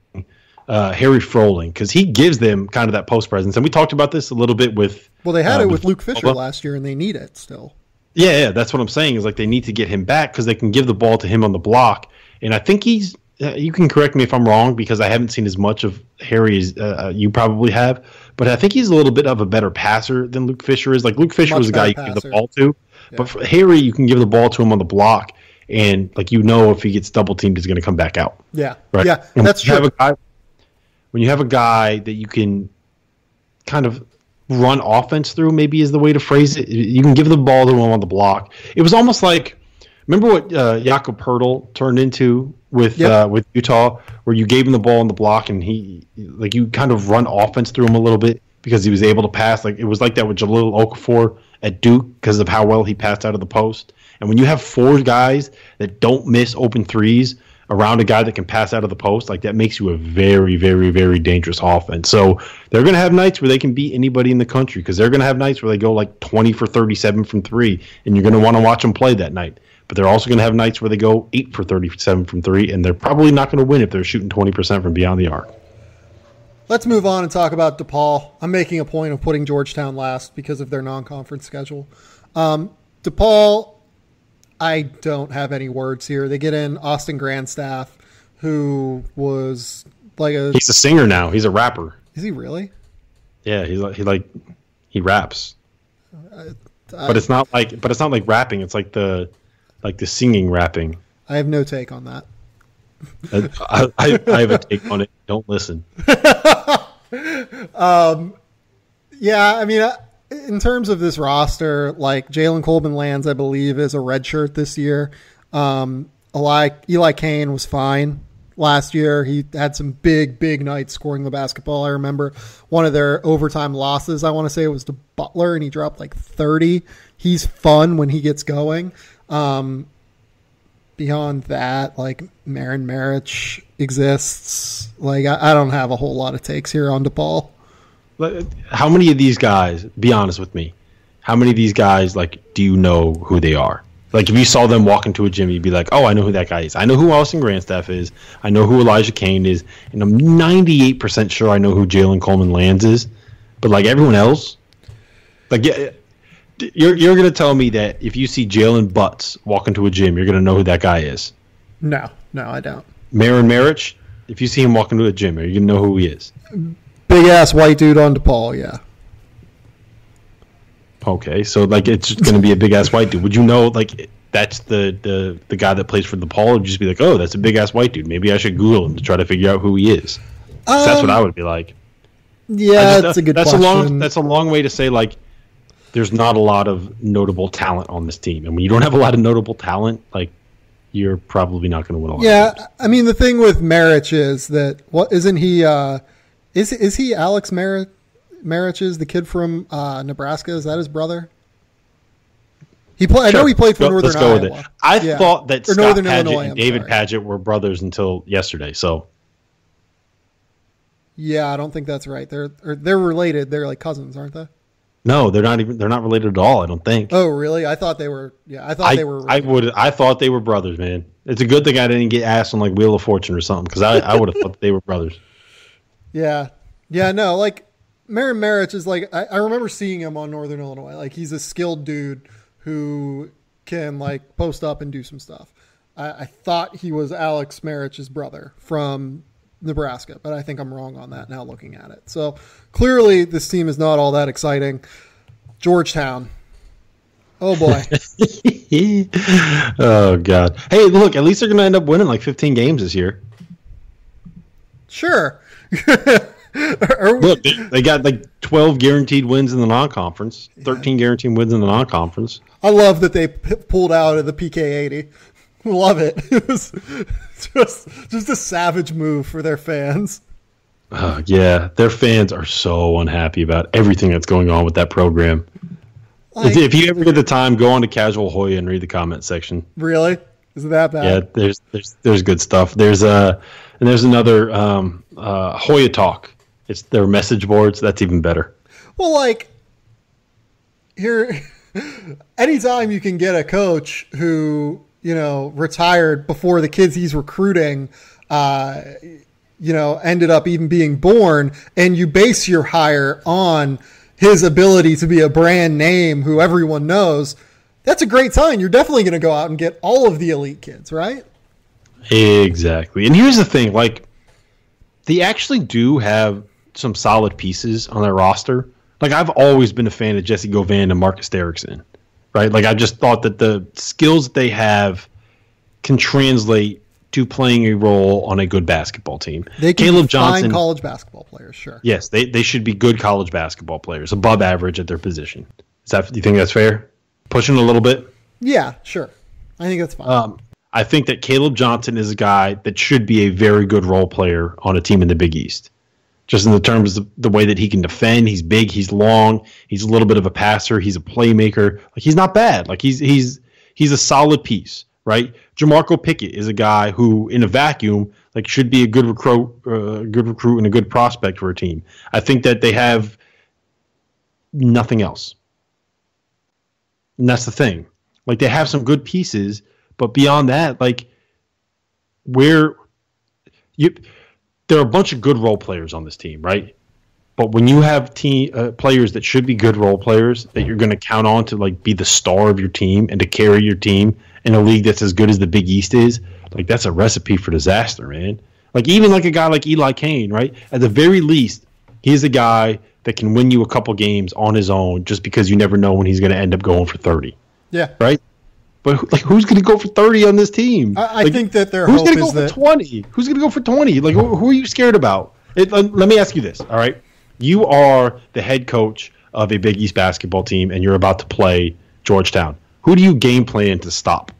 Speaker 2: Harry Froling because he gives them kind of that post presence. And we talked about this a little bit with.
Speaker 1: Well, they had it with Luke Fisher last year, and they need it still.
Speaker 2: Yeah, that's what I'm saying. Is they need to get him back because they can give the ball to him on the block. And I think he's. You can correct me if I'm wrong because I haven't seen as much of Harry as you probably have, but I think he's a little bit of a better passer than Luke Fisher is. Luke Fisher was a guy you can give the ball to, but for Harry, you can give the ball to him on the block, and if he gets double teamed, he's going to come back out.
Speaker 1: Yeah,
Speaker 2: right.
Speaker 1: Yeah, that's true.
Speaker 2: When you have a guy that you can kind of run offense through, maybe is the way to phrase it. You can give the ball to him on the block. It was almost like. Remember what Jakob Poeltl turned into with Utah, where you gave him the ball on the block and you kind of run offense through him a little bit because he was able to pass. It was like that with Jahlil Okafor at Duke because of how well he passed out of the post. And when you have four guys that don't miss open threes around a guy that can pass out of the post, that makes you a very, very, very dangerous offense. So they're going to have nights where they can beat anybody in the country because they're going to have nights where they go 20 for 37 from three, and you're going to want to watch them play that night. But they're also going to have nights where they go 8 for 37 from three, and they're probably not going to win if they're shooting 20% from beyond the arc.
Speaker 1: Let's move on and talk about DePaul. I'm making a point of putting Georgetown last because of their non-conference schedule. DePaul, I don't have any words here. They get in Austin Grandstaff, who was
Speaker 2: He's a singer now. He's a rapper.
Speaker 1: Is he really?
Speaker 2: Yeah, he raps. But it's not like rapping. It's like the singing rapping.
Speaker 1: I have no take on that.
Speaker 2: I have a take on it. Don't listen.
Speaker 1: In terms of this roster, Jalen Coleman lands, I believe, is a redshirt this year. Eli Kane was fine last year. He had some big nights scoring the basketball. I remember one of their overtime losses, I want to say it was to Butler, and he dropped 30. He's fun when he gets going. Beyond that, Marin Maric exists. I don't have a whole lot of takes here on DePaul.
Speaker 2: How many of these guys, be honest with me, how many of these guys, like, do you know who they are? Like, if you saw them walk into a gym, you'd be like, oh, I know who that guy is. I know who Austin Grandstaff is. I know who Elijah Kane is. And I'm 98% sure I know who Jalen Coleman Lands is. But, like, everyone else, like, you're going to tell me that if you see Jalen Butts walk into a gym, you're going to know who that guy is?
Speaker 1: No, I don't.
Speaker 2: Marin Maric, if you see him walk into a gym, are you going to know who he is?
Speaker 1: Big-ass white dude on DePaul, yeah.
Speaker 2: Okay, so, like, it's just going to be a big-ass white dude. Would you know, like, that's the guy that plays for DePaul? Or would you just be like, oh, that's a big-ass white dude. Maybe I should Google him to try to figure out who he is. That's what I would be like.
Speaker 1: Yeah, that's a good question.
Speaker 2: That's a long way to say, like, there's not a lot of notable talent on this team. And when you don't have a lot of notable talent, like, you're probably not going to win a lot.
Speaker 1: Yeah, I mean, the thing with Maric is that, isn't he, is he Alex Maric? Maric is the kid from Nebraska. Is that his brother? I know he played for Northern Iowa.
Speaker 2: Let's go with it. I thought that Scott
Speaker 1: Northern
Speaker 2: Padgett
Speaker 1: Illinois,
Speaker 2: and David Padgett were brothers until yesterday. So,
Speaker 1: yeah, I don't think that's right. They're related. They're like cousins, aren't they?
Speaker 2: No, they're not even. They're not related at all. I don't think.
Speaker 1: Oh, really? I thought they were. Yeah, I thought they were. Related.
Speaker 2: I thought they were brothers, man. It's a good thing I didn't get asked on like Wheel of Fortune or something because I would have thought they were brothers.
Speaker 1: Yeah, no, like. Marin Maric is like, I remember seeing him on Northern Illinois. Like, he's a skilled dude who can, like, post up and do some stuff. I thought he was Alex Maric's brother from Nebraska, but I think I'm wrong on that now looking at it. So, clearly, this team is not all that exciting. Georgetown. Oh, boy.
Speaker 2: Oh, God. Hey, look, at least they're going to end up winning, like, 15 games this year.
Speaker 1: Sure.
Speaker 2: Look, they got like 12 guaranteed wins in the non-conference, 13 guaranteed wins in the non-conference.
Speaker 1: I love that they pulled out of the PK80. Love it. It was just a savage move for their fans.
Speaker 2: Yeah, their fans are so unhappy about everything that's going on with that program. If you ever get the time, go on to Casual Hoya and read the comment section.
Speaker 1: Really? Is it that bad?
Speaker 2: Yeah, there's good stuff. There's another Hoya Talk. It's their message boards. That's even better.
Speaker 1: Well, like, here, anytime you can get a coach who, retired before the kids he's recruiting, ended up even being born, and you base your hire on his ability to be a brand name who everyone knows, that's a great sign. You're definitely going to go out and get all of the elite kids, right?
Speaker 2: Exactly. And here's the thing, like, they actually do have some solid pieces on their roster. Like, I've always been a fan of Jesse Govan and Marcus Derrickson, right? Like, I just thought that the skills that they have can translate to playing a role on a good basketball team.
Speaker 1: They can be fine college basketball players, sure.
Speaker 2: Yes, they should be good college basketball players, above average at their position. Do you think that's fair? Pushing a little bit?
Speaker 1: Yeah, sure. I think that's fine.
Speaker 2: I think that Caleb Johnson is a guy that should be a very good role player on a team in the Big East. Just in the terms of the way that he can defend. He's big, he's long, he's a little bit of a passer, he's a playmaker. Like, he's not bad. Like, he's a solid piece, right? Jamarco Pickett is a guy who, in a vacuum, like, should be a good recruit and a good prospect for a team. I think that they have nothing else. And that's the thing. Like, they have some good pieces, but beyond that, like, there are a bunch of good role players on this team, right? But when you have players that should be good role players that you're going to count on to, like, be the star of your team and to carry your team in a league that's as good as the Big East is, like, that's a recipe for disaster, man. Like, even like a guy like Eli Kane, right? At the very least, he's a guy that can win you a couple games on his own just because you never know when he's going to end up going for 30.
Speaker 1: Yeah.
Speaker 2: Right? But, like, who's going to go for 30 on this team?
Speaker 1: I think that their
Speaker 2: hope is that...
Speaker 1: Who's
Speaker 2: going to go for 20? Who's going to go for 20? Like, who are you scared about? Let me ask you this, all right? You are the head coach of a Big East basketball team, and you're about to play Georgetown. Who do you game plan to stop?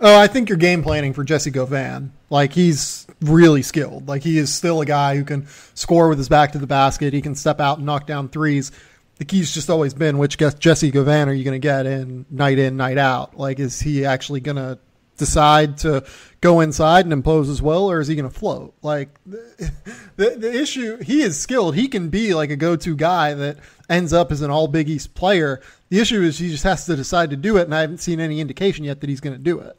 Speaker 1: Oh, I think you're game planning for Jesse Govan. Like, he's really skilled. Like, he is still a guy who can score with his back to the basket. He can step out and knock down threes. The key's just always been which Jesse Govan are you going to get in, night out? Like, is he actually going to decide to go inside and impose his will, or is he going to float? Like the issue, he is skilled. He can be like a go-to guy that ends up as an all Big East player. The issue is he just has to decide to do it, and I haven't seen any indication yet that he's going to do it.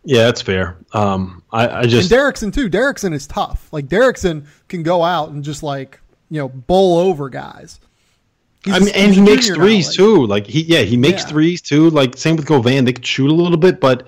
Speaker 2: Yeah, that's fair. I just
Speaker 1: and Derrickson too. Derrickson is tough. Like Derrickson can go out and just bowl over guys.
Speaker 2: And he makes threes too. Like he makes threes too. Like same with Govan, they could shoot a little bit, but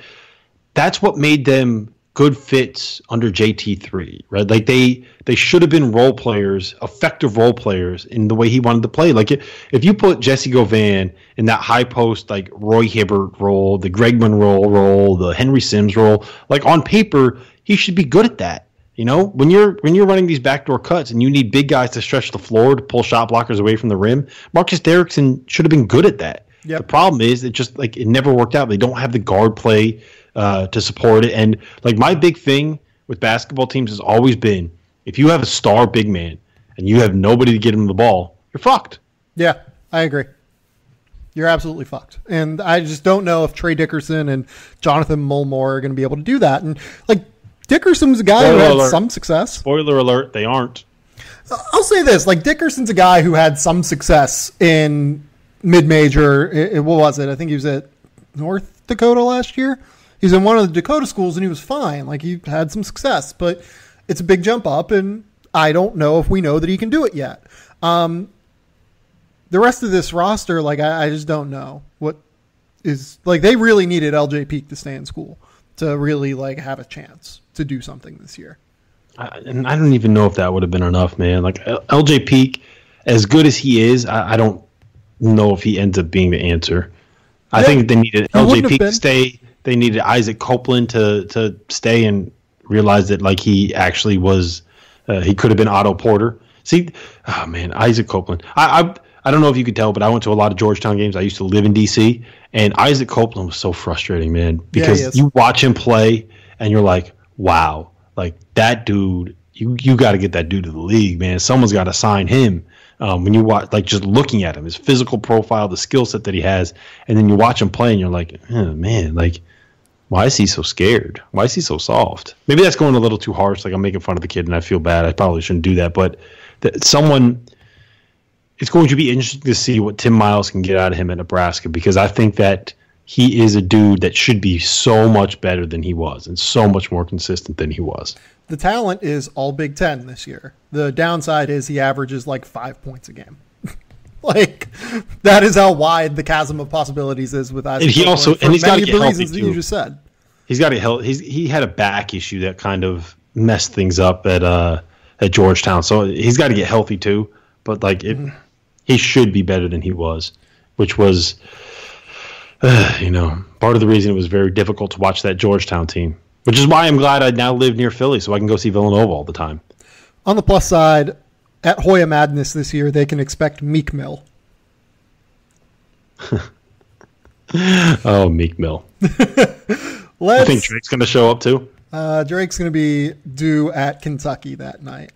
Speaker 2: that's what made them good fits under JT3, right? Like they should have been role players, effective role players in the way he wanted to play. Like if you put Jesse Govan in that high post, like Roy Hibbert role, the Greg Monroe role, the Henry Sims role, like on paper, he should be good at that. You know, when you're running these backdoor cuts and you need big guys to stretch the floor to pull shot blockers away from the rim, Marcus Derrickson should have been good at that. Yep. The problem is it never worked out. They don't have the guard play to support it. And like my big thing with basketball teams has always been, if you have a star big man and you have nobody to get him the ball, you're fucked.
Speaker 1: Yeah, I agree. You're absolutely fucked. And I just don't know if Trey Dickerson and Jonathan Mulmore are going to be able to do that. And like Dickerson's a guy who had some success.
Speaker 2: Spoiler alert, they aren't.
Speaker 1: I'll say this, like Dickerson's a guy who had some success in mid-major. What was it? I think he was at North Dakota last year. He's in one of the Dakota schools, and he was fine. Like, he had some success, but it's a big jump up, and I don't know if we know that he can do it yet. The rest of this roster, like, I just don't know what is – like, they really needed LJ Peak to stay in school to really, like, have a chance to do something this year.
Speaker 2: And I don't even know if that would have been enough, man. Like, LJ Peak, as good as he is, I don't know if he ends up being the answer. I think they needed LJ Peak to stay – they needed Isaac Copeland to stay and realize that like he actually was he could have been Otto Porter. See, oh man, Isaac Copeland. I don't know if you could tell, but I went to a lot of Georgetown games. I used to live in DC, and Isaac Copeland was so frustrating, man, because you watch him play and you're like, wow, like that dude, you got to get that dude to the league, man. Someone's got to sign him. When you watch, like just looking at him, his physical profile, the skill set that he has, and then you watch him play and you're like, oh, man, like, why is he so scared? Why is he so soft? Maybe that's going a little too harsh. Like I'm making fun of the kid and I feel bad. I probably shouldn't do that. But it's going to be interesting to see what Tim Miles can get out of him at Nebraska, because I think that he is a dude that should be so much better than he was and so much more consistent than he was.
Speaker 1: The talent is all Big Ten this year. The downside is he averages like 5 points a game. Like that is how wide the chasm of possibilities is with Isaac.
Speaker 2: And he's got to get healthy
Speaker 1: too. You just said
Speaker 2: he's got to help. He had a back issue that kind of messed things up at Georgetown, so he's got to get healthy too. But like he should be better than he was, which was part of the reason it was very difficult to watch that Georgetown team. Which is why I'm glad I now live near Philly so I can go see Villanova all the time.
Speaker 1: On the plus side, at Hoya Madness this year, they can expect Meek Mill.
Speaker 2: Oh, Meek Mill. You think Drake's going to show up too?
Speaker 1: Drake's going to be due at Kentucky that night.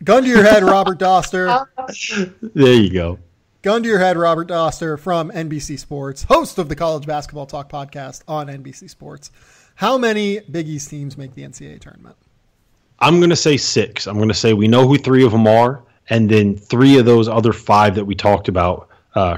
Speaker 1: Gun to your head, Robert Dauster.
Speaker 2: There you go.
Speaker 1: Gun to your head, Robert Dauster from NBC Sports, host of the College Basketball Talk podcast on NBC Sports. How many Big East teams make the NCAA tournament?
Speaker 2: I'm going to say 6. I'm going to say we know who 3 of them are, and then 3 of those other 5 that we talked about,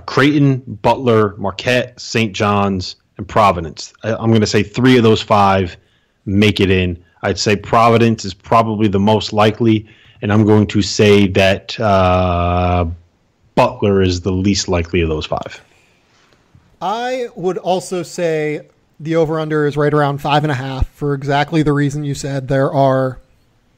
Speaker 2: Creighton, Butler, Marquette, St. John's, and Providence. I'm going to say 3 of those 5 make it in. I'd say Providence is probably the most likely, and I'm going to say that Butler is the least likely of those 5.
Speaker 1: I would also say the over-under is right around 5.5 for exactly the reason you said. There are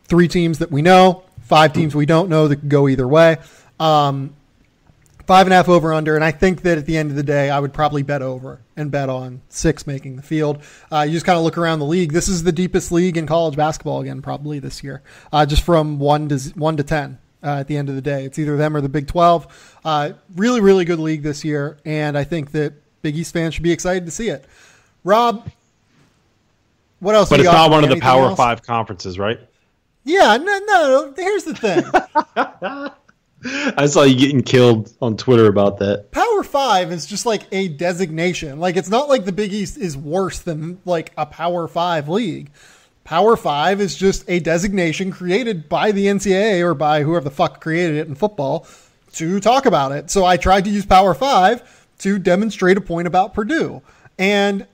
Speaker 1: 3 teams that we know, 5 teams we don't know that could go either way. 5.5 over-under, and I think that at the end of the day, I would probably bet over and bet on 6 making the field. You just kind of look around the league. This is the deepest league in college basketball again, probably this year, just from 1 to 10. At the end of the day, it's either them or the Big 12. Really, really good league this year, and I think that Big East fans should be excited to see it. Rob, what else?
Speaker 2: But it's not one of the Power 5 conferences, right?
Speaker 1: Yeah, no. Here's the thing.
Speaker 2: I saw you getting killed on Twitter about that.
Speaker 1: Power 5 is just like a designation. Like, it's not like the Big East is worse than like a Power 5 league. Power 5 is just a designation created by the NCAA or by whoever the fuck created it in football to talk about it. So I tried to use Power 5 to demonstrate a point about Purdue. And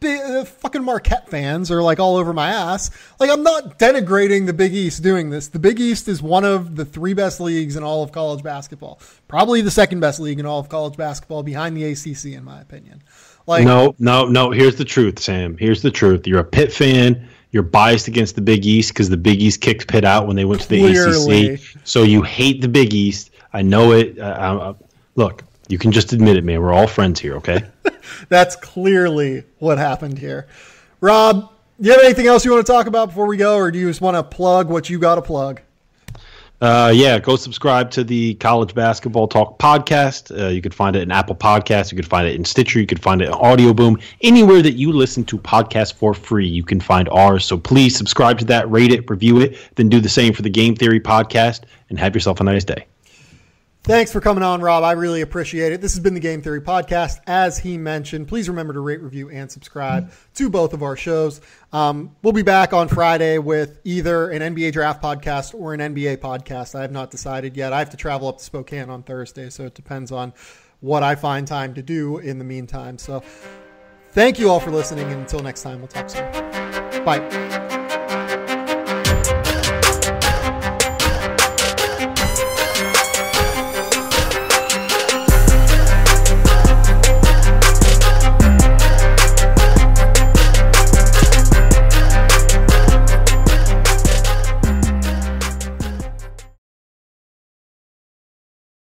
Speaker 1: the fucking Marquette fans are like all over my ass. Like, I'm not denigrating the Big East doing this. The Big East is one of the 3 best leagues in all of college basketball. Probably the 2nd best league in all of college basketball behind the ACC, in my opinion. Like,
Speaker 2: no. Here's the truth, Sam. Here's the truth. You're a Pitt fan. You're biased against the Big East because the Big East kicked Pitt out when they went to the ACC. So you hate the Big East. I know it. Look, you can just admit it, man. We're all friends here, okay?
Speaker 1: That's clearly what happened here. Rob, do you have anything else you want to talk about before we go, or do you just want to plug what you got to plug?
Speaker 2: Yeah, go subscribe to the College Basketball Talk podcast. You could find it in Apple Podcasts. You could find it in Stitcher. You could find it in Audio Boom. Anywhere that you listen to podcasts for free, you can find ours. So please subscribe to that, rate it, review it, then do the same for the Game Theory podcast, and have yourself a nice day.
Speaker 1: Thanks for coming on, Rob. I really appreciate it. This has been the Game Theory Podcast. As he mentioned, please remember to rate, review, and subscribe to both of our shows. We'll be back on Friday with either an NBA Draft podcast or an NBA podcast. I have not decided yet. I have to travel up to Spokane on Thursday, so it depends on what I find time to do in the meantime. So thank you all for listening, and until next time, we'll talk soon. Bye.